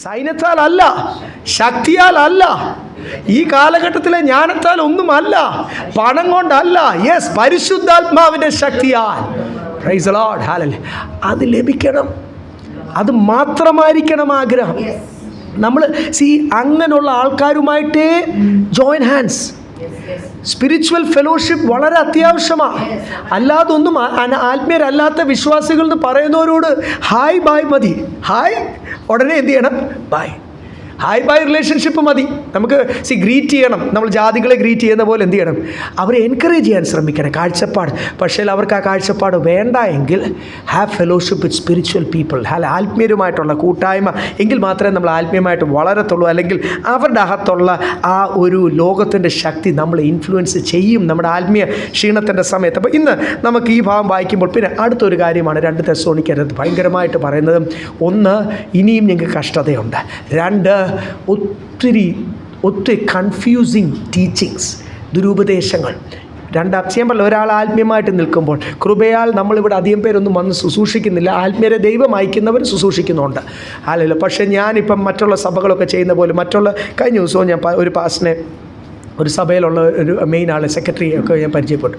സൈന്യത്താൽ അല്ല, ശക്തിയാൽ അല്ല, ഈ കാലഘട്ടത്തിലെ ജ്ഞാനത്താൽ ഒന്നുമല്ല, പണം കൊണ്ടല്ല, യെസ്, പരിശുദ്ധാത്മാവിൻ്റെ ശക്തിയാൽ. Price the Lord, hallelujah. അത് ലഭിക്കണം, അത് മാത്രമായിരിക്കണം ആഗ്രഹം. നമ്മൾ അങ്ങനെയുള്ള ആൾക്കാരുമായിട്ടേ ജോയിൻ ഹാൻഡ്സ്. സ്പിരിച്വൽ ഫെലോഷിപ്പ് വളരെ അത്യാവശ്യമാണ്. അല്ലാതൊന്നും ആത്മീയരല്ലാത്ത വിശ്വാസികൾ എന്ന് പറയുന്നവരോട് ഹായ് ബായ് മതി. ഹായ് ഉടനെ എന്ത് ചെയ്യണം? ബായ്. ഹായ് ബായ് റിലേഷൻഷിപ്പ് മതി. നമുക്ക് ഗ്രീറ്റ് ചെയ്യണം, നമ്മൾ ജാതികളെ ഗ്രീറ്റ് ചെയ്യുന്ന പോലെ എന്ത് ചെയ്യണം? അവരെ എൻകറേജ് ചെയ്യാൻ ശ്രമിക്കണം, കാഴ്ചപ്പാട്. പക്ഷേ അവർക്ക് ആ കാഴ്ചപ്പാട് വേണ്ട എങ്കിൽ have fellowship with spiritual people, ആത്മീയരുമായിട്ടുള്ള കൂട്ടായ്മ, എങ്കിൽ മാത്രമേ നമ്മൾ ആത്മീയമായിട്ട് വളരത്തുള്ളൂ. അല്ലെങ്കിൽ അവരുടെ അകത്തുള്ള ആ ഒരു ലോകത്തിൻ്റെ ശക്തി നമ്മളെ ഇൻഫ്ലുവൻസ് ചെയ്യും നമ്മുടെ ആത്മീയ ക്ഷീണത്തിൻ്റെ സമയത്ത്. അപ്പോൾ ഇന്ന് നമുക്ക് ഈ ഭാഗം വായിക്കുമ്പോൾ പിന്നെ അടുത്തൊരു കാര്യമാണ് 2 തെസ്സലോനിക്കർ ഭയങ്കരമായിട്ട് പറയുന്നത്. ഒന്ന്, ഇനിയും ഞങ്ങൾക്ക് കഷ്ടതയുണ്ട്. 2, ഒത്തിരി കൺഫ്യൂസിങ് ടീച്ചിങ്സ്, ദുരുപദേശങ്ങൾ. 2 ഒരാൾ ആത്മീയമായിട്ട് നിൽക്കുമ്പോൾ കൃപയാൽ നമ്മളിവിടെ അധികം പേരൊന്നും വന്ന് ശുശ്രൂഷിക്കുന്നില്ല. ആത്മീയരെ ദൈവം അയക്കുന്നവർ ശുശ്രൂഷിക്കുന്നുണ്ട്, അല്ലല്ലോ. പക്ഷേ ഞാനിപ്പം മറ്റുള്ള സഭകളൊക്കെ ചെയ്യുന്ന പോലെ കഴിഞ്ഞ ദിവസവും ഞാൻ ഒരു പാസ്റ്ററിനെ, ഒരു സഭയിലുള്ള ഒരു മെയിൻ ആൾ, സെക്രട്ടറി ഒക്കെ ഞാൻ പരിചയപ്പെട്ടു.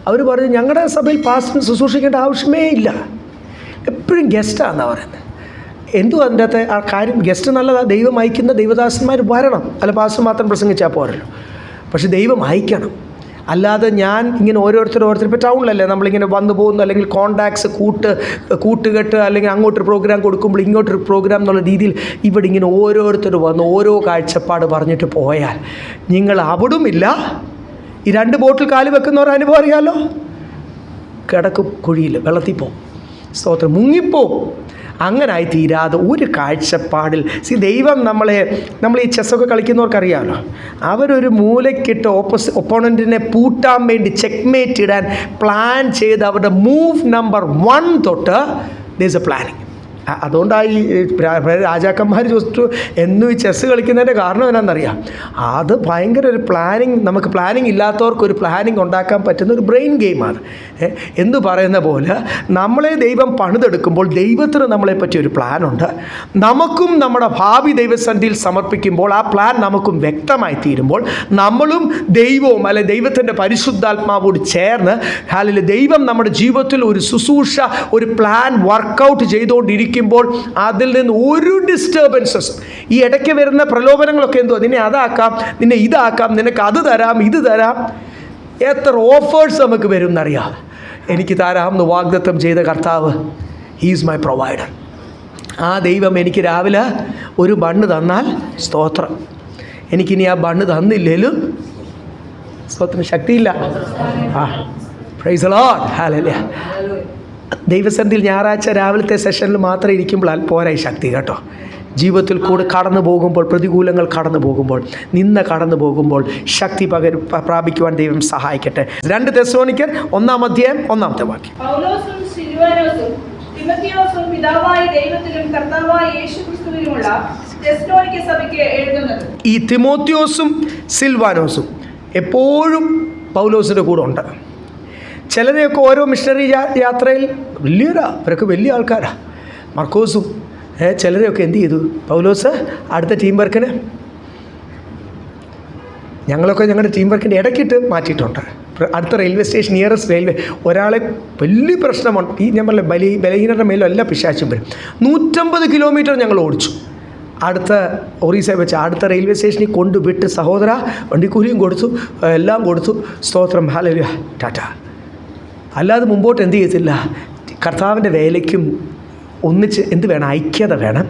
അവർ പറഞ്ഞു, ഞങ്ങളുടെ സഭയിൽ പാസ്റ്ററിന് ശുശ്രൂഷിക്കേണ്ട ആവശ്യമേ ഇല്ല, എപ്പോഴും ഗസ്റ്റാണെന്നാണ് പറയുന്നത്. എന്തും അതിൻ്റെ അകത്ത് ആ കാര്യം. ഗസ്റ്റ് നല്ലതാണ്, ദൈവം അയക്കുന്ന ദൈവദാസന്മാർ വരണം, അല്ല പാസ്റ്റർ മാത്രം പ്രസംഗിച്ചാൽ പോരല്ലോ. പക്ഷെ ദൈവം അയക്കണം. അല്ലാതെ ഞാൻ ഇങ്ങനെ ഓരോരുത്തർ ഇപ്പോൾ ടൗണിലല്ലേ നമ്മളിങ്ങനെ വന്നു പോകുന്നു, അല്ലെങ്കിൽ കോണ്ടാക്ട്സ് കൂട്ടുകെട്ട്, അല്ലെങ്കിൽ അങ്ങോട്ടൊരു പ്രോഗ്രാം കൊടുക്കുമ്പോൾ ഇങ്ങോട്ടൊരു പ്രോഗ്രാം എന്നുള്ള രീതിയിൽ ഇവിടെ ഇങ്ങനെ ഓരോരുത്തർ വന്ന് ഓരോ കാഴ്ചപ്പാട് പറഞ്ഞിട്ട് പോയാൽ നിങ്ങൾ അവിടുമില്ല. ഈ 2 ബോട്ടിൽ കാല് വെക്കുന്നവർ അനുഭവം അറിയാമല്ലോ, കിടക്കും കുഴിയിൽ, വെള്ളത്തിൽ പോവും, സ്തോത്രം, മുങ്ങിപ്പോവും. അങ്ങനായി തീരാതെ ഒരു കാഴ്ചപ്പാടിൽ ദൈവം നമ്മൾ ഈ ചെസ്സൊക്കെ കളിക്കുന്നവർക്കറിയാമല്ലോ, അവരൊരു മൂലയ്ക്കിട്ട് ഒപ്പോണൻറ്റിനെ പൂട്ടാൻ വേണ്ടി ചെക്ക്മേറ്റ് ഇടാൻ പ്ലാൻ ചെയ്ത് അവരുടെ മൂവ് നമ്പർ 1 തൊട്ട് ദർ ഈസ് എ പ്ലാനിങ്. അതുകൊണ്ടാണ് ഈ രാജാക്കന്മാർ ചോദിച്ചു എന്നും ഈ ചെസ്സ് കളിക്കുന്നതിൻ്റെ കാരണം എന്നാണെന്നറിയാം. അത് ഭയങ്കര ഒരു പ്ലാനിങ്, നമുക്ക് പ്ലാനിങ് ഇല്ലാത്തവർക്കൊരു പ്ലാനിങ് ഉണ്ടാക്കാൻ പറ്റുന്ന ഒരു ബ്രെയിൻ ഗെയിമാണ്. എന്ന് പറയുന്ന പോലെ നമ്മളെ ദൈവം പണിതെടുക്കുമ്പോൾ ദൈവത്തിന് നമ്മളെപ്പറ്റി ഒരു പ്ലാനുണ്ട്. നമുക്കും നമ്മുടെ ഭാവി ദൈവസന്നിധിയിൽ സമർപ്പിക്കുമ്പോൾ ആ പ്ലാൻ നമുക്കും വ്യക്തമായി തീരുമ്പോൾ നമ്മളും ദൈവവും ദൈവത്തിൻ്റെ പരിശുദ്ധാത്മാവോട് ചേർന്ന് ദൈവം നമ്മുടെ ജീവിതത്തിൽ ഒരു ശുശ്രൂഷ, ഒരു പ്ലാൻ വർക്കൗട്ട് ചെയ്തുകൊണ്ടിരിക്കും. അതിൽ നിന്ന് ഒരു ഡിസ്റ്റർബൻസസ്, ഈ ഇടയ്ക്ക് വരുന്ന പ്രലോഭനങ്ങളൊക്കെ എന്തോ, നിന്നെ അതാക്കാം, നിന്നെ ഇതാക്കാം, നിനക്ക് അത് തരാം, ഇത് തരാം, എത്ര ഓഫേഴ്സ് നമുക്ക് വരും എന്നറിയാം. എനിക്ക് തരാം എന്ന് വാഗ്ദത്തം ചെയ്ത കർത്താവ്, ഹീ ഈസ് മൈ പ്രൊവൈഡർ. ആ ദൈവം എനിക്ക് രാവിലെ ഒരു ബണ്ണ് തന്നാൽ സ്തോത്രം, എനിക്കിനി ആ ബണ്ണ് തന്നില്ലേലും സ്തോത്രം, ശക്തിയില്ല. Praise the Lord, hallelujah. ദൈവസന്നിധിയിൽ ഞായറാഴ്ച രാവിലത്തെ സെഷനിൽ മാത്രം ഇരിക്കുമ്പോൾ പോരാ ഈ ശക്തി കേട്ടോ. ജീവിതത്തിൽ കൂടെ കടന്നു പോകുമ്പോൾ, പ്രതികൂലങ്ങൾ കടന്നു പോകുമ്പോൾ, നിന്ന കടന്നു പോകുമ്പോൾ ശക്തി പ്രാപിക്കുവാൻ ദൈവം സഹായിക്കട്ടെ. 2 തെസ്സലോനിക്കർ 1-ാം അധ്യായം 1-ാമത്തെ വാക്യം. ഈ തിമോത്തിയോസും സിൽവാനോസും എപ്പോഴും പൗലോസിൻ്റെ കൂടെ ഉണ്ട്. ചിലരെയൊക്കെ ഓരോ മിഷണറി യാത്രയിൽ ഇവരൊക്കെ വലിയ ആൾക്കാരാണ്. മർക്കോസും ചിലരെയൊക്കെ എന്ത് ചെയ്തു? പൗലോസ് അടുത്ത ടീം വർക്കിന്, ഞങ്ങളൊക്കെ ഞങ്ങളുടെ ടീം വർക്കിൻ്റെ ഇടയ്ക്കിട്ട് മാറ്റിയിട്ടുണ്ട്. അടുത്ത റെയിൽവേ സ്റ്റേഷൻ, നിയറസ്റ്റ് റെയിൽവേ, ഒരാളെ വലിയ പ്രശ്നമുണ്ട്. ഈ ഞാൻ പറഞ്ഞ ബലഹീനരുടെ മേലും എല്ലാ പിശാചും വരും. 150 കിലോമീറ്റർ ഞങ്ങൾ ഓടിച്ചു. അടുത്ത ഒറീസ വെച്ച് അടുത്ത റെയിൽവേ സ്റ്റേഷനിൽ കൊണ്ടുവിട്ട്, സഹോദര വണ്ടിക്കൂലിയും കൊടുത്തു, എല്ലാം കൊടുത്തു, സ്തോത്രം, ഹല്ലേലൂയ, ടാറ്റ. അല്ലാതെ മുമ്പോട്ട് എന്ത് ചെയ്യത്തില്ല. കർത്താവിൻ്റെ വേലയ്ക്കും ഒന്നിച്ച് എന്ത് വേണം? ഐക്യത വേണം.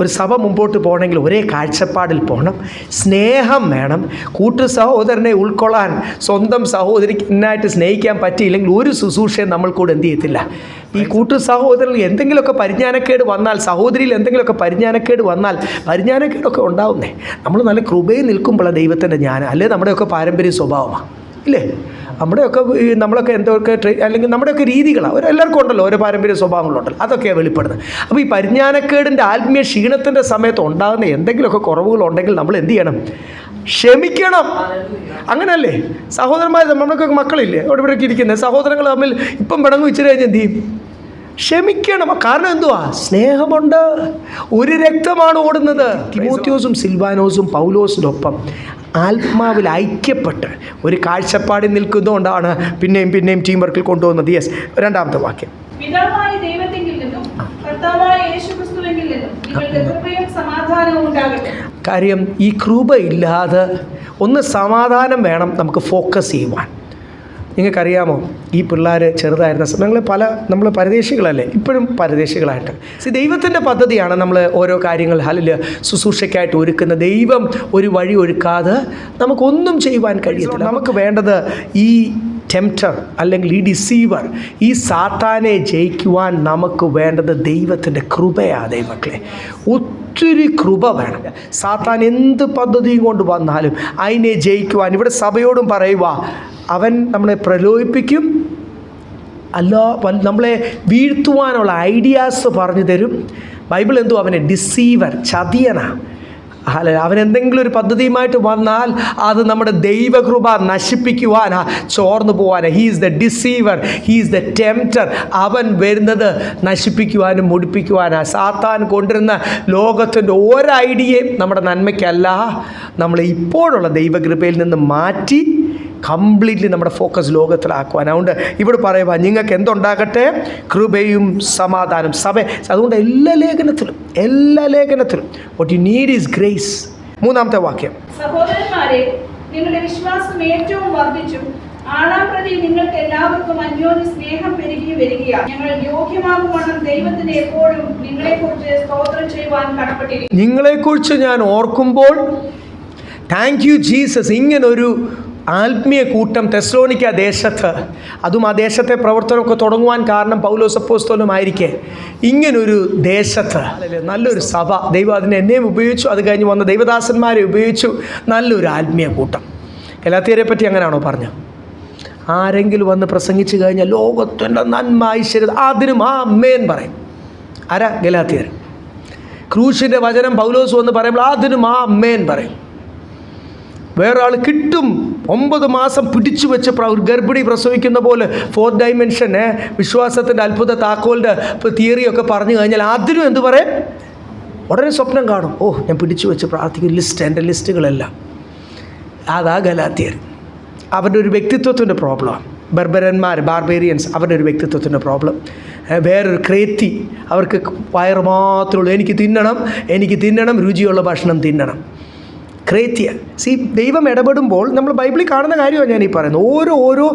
ഒരു സഭ മുമ്പോട്ട് പോകണമെങ്കിൽ ഒരേ കാഴ്ചപ്പാടിൽ പോകണം, സ്നേഹം വേണം. കൂട്ടു സഹോദരനെ ഉൾക്കൊള്ളാൻ, സ്വന്തം സഹോദരിക്ക് ഇന്നായിട്ട് സ്നേഹിക്കാൻ പറ്റിയില്ലെങ്കിൽ ഒരു ശുശ്രൂഷയും നമ്മൾക്കൂടെ എന്ത് ചെയ്യത്തില്ല. ഈ കൂട്ടു സഹോദരനിൽ എന്തെങ്കിലുമൊക്കെ പരിജ്ഞാനക്കേട് വന്നാൽ, സഹോദരിയിൽ എന്തെങ്കിലുമൊക്കെ പരിജ്ഞാനക്കേട് വന്നാൽ, പരിജ്ഞാനക്കേടൊക്കെ ഉണ്ടാവുന്നേ നമ്മൾ നല്ല കൃപയിൽ നിൽക്കുമ്പോഴാണ് ദൈവത്തിൻ്റെ ജ്ഞാനം. അല്ലേ നമ്മുടെയൊക്കെ പാരമ്പര്യ സ്വഭാവമാണ്. ഇല്ലേ? നമ്മളൊക്കെ എന്തൊക്കെ അല്ലെങ്കിൽ നമ്മുടെയൊക്കെ രീതികളാണ് എല്ലാവർക്കും ഉണ്ടല്ലോ, ഓരോ പാരമ്പര്യ സ്വഭാവങ്ങളുണ്ടല്ലോ, അതൊക്കെയാണ് വെളിപ്പെടുന്നത്. അപ്പോൾ ഈ പരിജ്ഞാനക്കേടിൻ്റെ ആത്മീയ ക്ഷീണത്തിൻ്റെ സമയത്ത് ഉണ്ടാകുന്ന എന്തെങ്കിലുമൊക്കെ കുറവുകളുണ്ടെങ്കിൽ നമ്മൾ എന്ത് ചെയ്യണം? ക്ഷമിക്കണം. അങ്ങനല്ലേ? സഹോദരന്മാർ, നമ്മളൊക്കെ മക്കളില്ലേ ഇവിടെയൊക്കെ ഇരിക്കുന്നത്, സഹോദരങ്ങൾ തമ്മിൽ ഇപ്പം പിണങ്ങും, ഇച്ചിരി കഴിഞ്ഞ് എന്ത് ചെയ്യും? ക്ഷമിക്കണം. കാരണം എന്തുവാ? സ്നേഹമുണ്ട്. ഒരു രക്തമാണ് ഓടുന്നത്. തിമോത്തിയോസും സിൽവാനോസും പൗലോസിനൊപ്പം ആത്മാവിൽ ഐക്യപ്പെട്ട് ഒരു കാഴ്ചപ്പാടിൽ നിൽക്കുന്നതുകൊണ്ടാണ് പിന്നെയും ടീം വർക്കിൽ കൊണ്ടുപോകുന്നത്. യെസ്, രണ്ടാമത്തെ വാക്യം. പിതാവായ ദൈവത്തിങ്കിൽ നിന്നും കർത്താവായ യേശുക്രിസ്തുവിങ്കിൽ നിന്നും നിങ്ങൾക്ക് കൃപയും സമാധാനവും ഉണ്ടാകട്ടെ. കാര്യം ഈ കൃപയില്ലാതെ ഒന്ന് സമാധാനം വേണം നമുക്ക് ഫോക്കസ് ചെയ്യുവാൻ. നിങ്ങൾക്കറിയാമോ, ഈ പിള്ളേർ ചെറുതായിരുന്ന നമ്മൾ പരദേശികളല്ലേ, ഇപ്പോഴും പരദേശികളായിട്ട്. ദൈവത്തിൻ്റെ പദ്ധതിയാണ് നമ്മൾ ഓരോ കാര്യങ്ങൾ ശുശ്രൂഷയ്ക്കായിട്ട് ഒരുക്കുന്ന. ദൈവം ഒരു വഴി ഒരുക്കാതെ നമുക്കൊന്നും ചെയ്യുവാൻ കഴിയത്തില്ല. നമുക്ക് വേണ്ടത് ഈ ടെംപ്റ്റർ അല്ലെങ്കിൽ ഈ ഡിസീവർ, ഈ സാത്താനെ ജയിക്കുവാൻ നമുക്ക് വേണ്ടത് ദൈവത്തിൻ്റെ കൃപയാണ്. ദൈവമക്കളെ, ഒത്തിരി കൃപ വേണം. സാത്താൻ എന്ത് പദ്ധതിയും കൊണ്ട് വന്നാലും അതിനെ ജയിക്കുവാൻ ഇവിടെ സഭയോടും പറയുക, അവൻ നമ്മളെ പ്രലോഭിപ്പിക്കും, നമ്മളെ വീഴ്ത്തുവാനുള്ള ഐഡിയാസ് പറഞ്ഞു തരും. ബൈബിൾ എന്തോ അവനെ ഡിസീവർ, ചതിയനാണ്. അവൻ എന്തെങ്കിലും ഒരു പദ്ധതിയുമായിട്ട് വന്നാൽ അത് നമ്മുടെ ദൈവകൃപ നശിപ്പിക്കുവാനാ, ചോർന്നു പോവാനാ. He is the deceiver, he is the tempter. അവൻ വരുന്നത് നശിപ്പിക്കുവാനും മുടിപ്പിക്കുവാനാ. സാത്താൻ കൊണ്ടുവരുന്ന ലോകത്തിൻ്റെ ഒരു ഐഡിയയും നമ്മുടെ നന്മയ്ക്കല്ല, നമ്മളെ ഇപ്പോഴുള്ള ദൈവകൃപയിൽ നിന്ന് മാറ്റി കംപ്ലീറ്റ്ലി നമ്മുടെ ഫോക്കസ് ലോകത്തിലാക്കുവാൻ. അതുകൊണ്ട് ഇവിടെ പറയുക, നിങ്ങൾക്ക് എന്തുണ്ടാകട്ടെ? കൃപയും സമാധാനം. അതുകൊണ്ട് എല്ലാ ലേഖനത്തിലും what you need is grace. മൂന്നാമത്തെ വാക്യം. സഹോദരന്മാരെ, നിങ്ങളുടെ വിശ്വാസം ഏറ്റവും വർദ്ധിച്ചു ആളാപ്രതി നിങ്ങൾക്ക് എല്ലാവർക്കും അന്യോന്യ സ്നേഹം പെരുകി വരികയാണ്. ഞങ്ങൾ യോഗ്യമാകുവണ്ണം ദൈവത്തിന് എപ്പോഴും നിങ്ങളെക്കുറിച്ച് സ്തോത്രം ചെയ്യുവാൻ കടപ്പെട്ടിരിക്കുന്നു. നിങ്ങളെക്കുറിച്ച് ഞാൻ ഓർക്കുമ്പോൾ താങ്ക് യു ജീസസ്. ഇങ്ങനൊരു ആത്മീയ കൂട്ടം തെസ്സലോനിക്ക ദേശത്ത്, അതും ആ ദേശത്തെ പ്രവർത്തനമൊക്കെ തുടങ്ങുവാൻ കാരണം പൗലോസ് അപ്പോസ്തലനുമായിരിക്കെ, ഇങ്ങനൊരു ദേശത്ത് നല്ലൊരു സഭ ദൈവം അതിനെ എന്നെയും ഉപയോഗിച്ചു, അത് കഴിഞ്ഞ് വന്ന ദൈവദാസന്മാരെ ഉപയോഗിച്ചു, നല്ലൊരു ആത്മീയ കൂട്ടം. ഗലാത്യരെ പറ്റി അങ്ങനെയാണോ പറഞ്ഞു? ആരെങ്കിലും വന്ന് പ്രസംഗിച്ചു കഴിഞ്ഞാൽ ലോകത്തിൻ്റെ നന്മ ഐശ്വര്യം അതിനും ആ അമ്മേൻ പറയും. ആരാ? ഗലാത്യർ. ക്രൂശിൻ്റെ വചനം പൗലോസ് വന്ന് പറയുമ്പോൾ അതിനും ആ അമ്മേൻ പറയും. വേറെ ആൾ കിട്ടും, 9 മാസം പിടിച്ചു വെച്ച് ഗർഭിണി പ്രസവിക്കുന്ന പോലെ 4th ഡൈമെൻഷൻ വിശ്വാസത്തിൻ്റെ അത്ഭുത താക്കോലിൻ്റെ തിയറിയൊക്കെ പറഞ്ഞു കഴിഞ്ഞാൽ അതിനും എന്ത് പറയും? ഉടനെ സ്വപ്നം കാണും. ഓ, ഞാൻ പിടിച്ചു വെച്ച് പ്രാർത്ഥിക്കും, എൻ്റെ ലിസ്റ്റുകളെല്ലാം. അതാ ഗലാത്യർ. അവരുടെ ഒരു വ്യക്തിത്വത്തിൻ്റെ പ്രോബ്ലം. ബാർബേറിയൻസ് അവരുടെ ഒരു വ്യക്തിത്വത്തിൻ്റെ പ്രോബ്ലം. വേറൊരു ക്രേത്തി, അവർക്ക് വയറ് മാത്രമേ ഉള്ളൂ, എനിക്ക് തിന്നണം, രുചിയുള്ള ഭക്ഷണം തിന്നണം. ക്രേത്യ. ദൈവം ഇടപെടുമ്പോൾ നമ്മൾ ബൈബിളിൽ കാണുന്ന കാര്യമാണ് ഞാൻ ഈ പറയുന്നത്. ഓരോ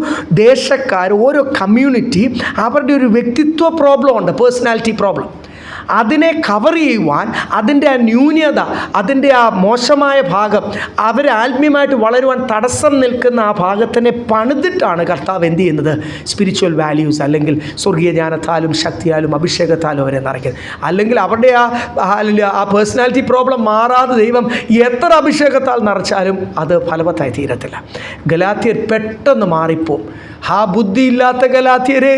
ദേശക്കാർ, ഓരോ കമ്മ്യൂണിറ്റി അവരുടെ ഒരു വ്യക്തിത്വ പ്രോബ്ലം ഉണ്ട്, പേഴ്സണാലിറ്റി പ്രോബ്ലം. അതിനെ കവർ ചെയ്യുവാൻ, അതിൻ്റെ ആ ന്യൂനത, അതിൻ്റെ ആ മോശമായ ഭാഗം, അവരെ ആത്മീയമായിട്ട് വളരുവാൻ തടസ്സം നിൽക്കുന്ന ആ ഭാഗത്തിനെ പണിതിട്ടാണ് കർത്താവ് എന്ത് ചെയ്യുന്നത്? സ്പിരിച്വൽ വാല്യൂസ് അല്ലെങ്കിൽ സ്വർഗീയ ജ്ഞാനത്താലും ശക്തിയാലും അഭിഷേകത്താലും അവരെ നിറയ്ക്കുന്നത്. അല്ലെങ്കിൽ അവരുടെ ആ പേഴ്സണാലിറ്റി പ്രോബ്ലം മാറാതെ ദൈവം എത്ര അഭിഷേകത്താൽ നിറച്ചാലും അത് ഫലവത്തായി തീരത്തില്ല. ഗലാത്യർ പെട്ടെന്ന് മാറിപ്പോവും. ആ ബുദ്ധിയില്ലാത്ത ഗലാത്യരെ,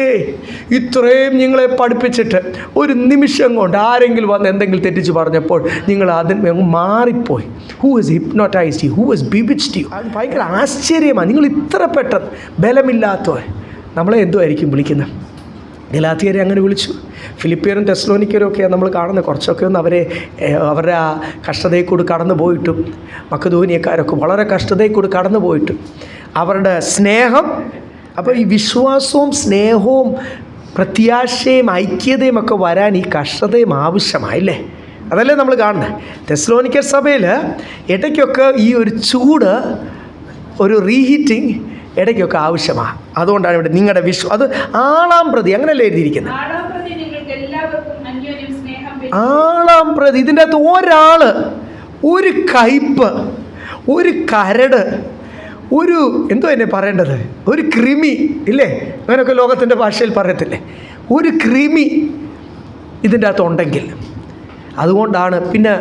ഇത്രയും നിങ്ങളെ പഠിപ്പിച്ചിട്ട് ഒരു നിമിഷം കൊണ്ട് ആരെങ്കിലും വന്ന് എന്തെങ്കിലും തെറ്റിച്ച് പറഞ്ഞപ്പോൾ നിങ്ങൾ അതിന് മാറിപ്പോയി. Who was hypnotized you? Who was bewitched you? അത് ഭയങ്കര ആശ്ചര്യമാണ്. നിങ്ങൾ ഇത്ര പെട്ടെന്ന് ബലമില്ലാത്തവർ നമ്മളെ എന്തുമായിരിക്കും വിളിക്കുന്നത്? ഗലാത്യരെ അങ്ങനെ വിളിച്ചു. ഫിലിപ്പിയരും തെസ്സലോനിക്കരും ഒക്കെയാണ് നമ്മൾ കാണുന്നത്. കുറച്ചൊക്കെ ഒന്ന് അവരുടെ ആ കഷ്ടതയിൽ കൂടി കടന്നു പോയിട്ടും, മക്കദോനിയക്കാരൊക്കെ വളരെ കഷ്ടതയിൽ കൂടി കടന്നു പോയിട്ടും അവരുടെ സ്നേഹം. അപ്പോൾ ഈ വിശ്വാസവും സ്നേഹവും പ്രത്യാശയും ഐക്യതയും ഒക്കെ വരാൻ ഈ കഷ്ടതയും ആവശ്യമായില്ലേ? അതല്ലേ നമ്മൾ കാണുന്നത്. തെസ്സലോനിക്കർ സഭയിൽ ഇടയ്ക്കൊക്കെ ഈ ഒരു ചൂട്, ഒരു റീഹീറ്റിംഗ് ഇടയ്ക്കൊക്കെ ആവശ്യമാണ്. അതുകൊണ്ടാണ് ഇവിടെ നിങ്ങളുടെ അത് ആളാം പ്രതി അങ്ങനെയല്ലേ എഴുതിയിരിക്കുന്നത്. ആളാം പ്രതി. ഇതിൻ്റെ അകത്ത് ഒരാൾ, ഒരു കയ്പ്, ഒരു കരട്, ഒരു എന്തോ എന്നെ പറയേണ്ടത്, ഒരു കൃമി ഇല്ലേ, അങ്ങനെയൊക്കെ ലോകത്തിൻ്റെ ഭാഷയിൽ പറയത്തില്ലേ, ഒരു കൃമി ഇതിൻ്റെ അകത്ത് ഉണ്ടെങ്കിൽ അതുകൊണ്ടാണ് പിന്നെ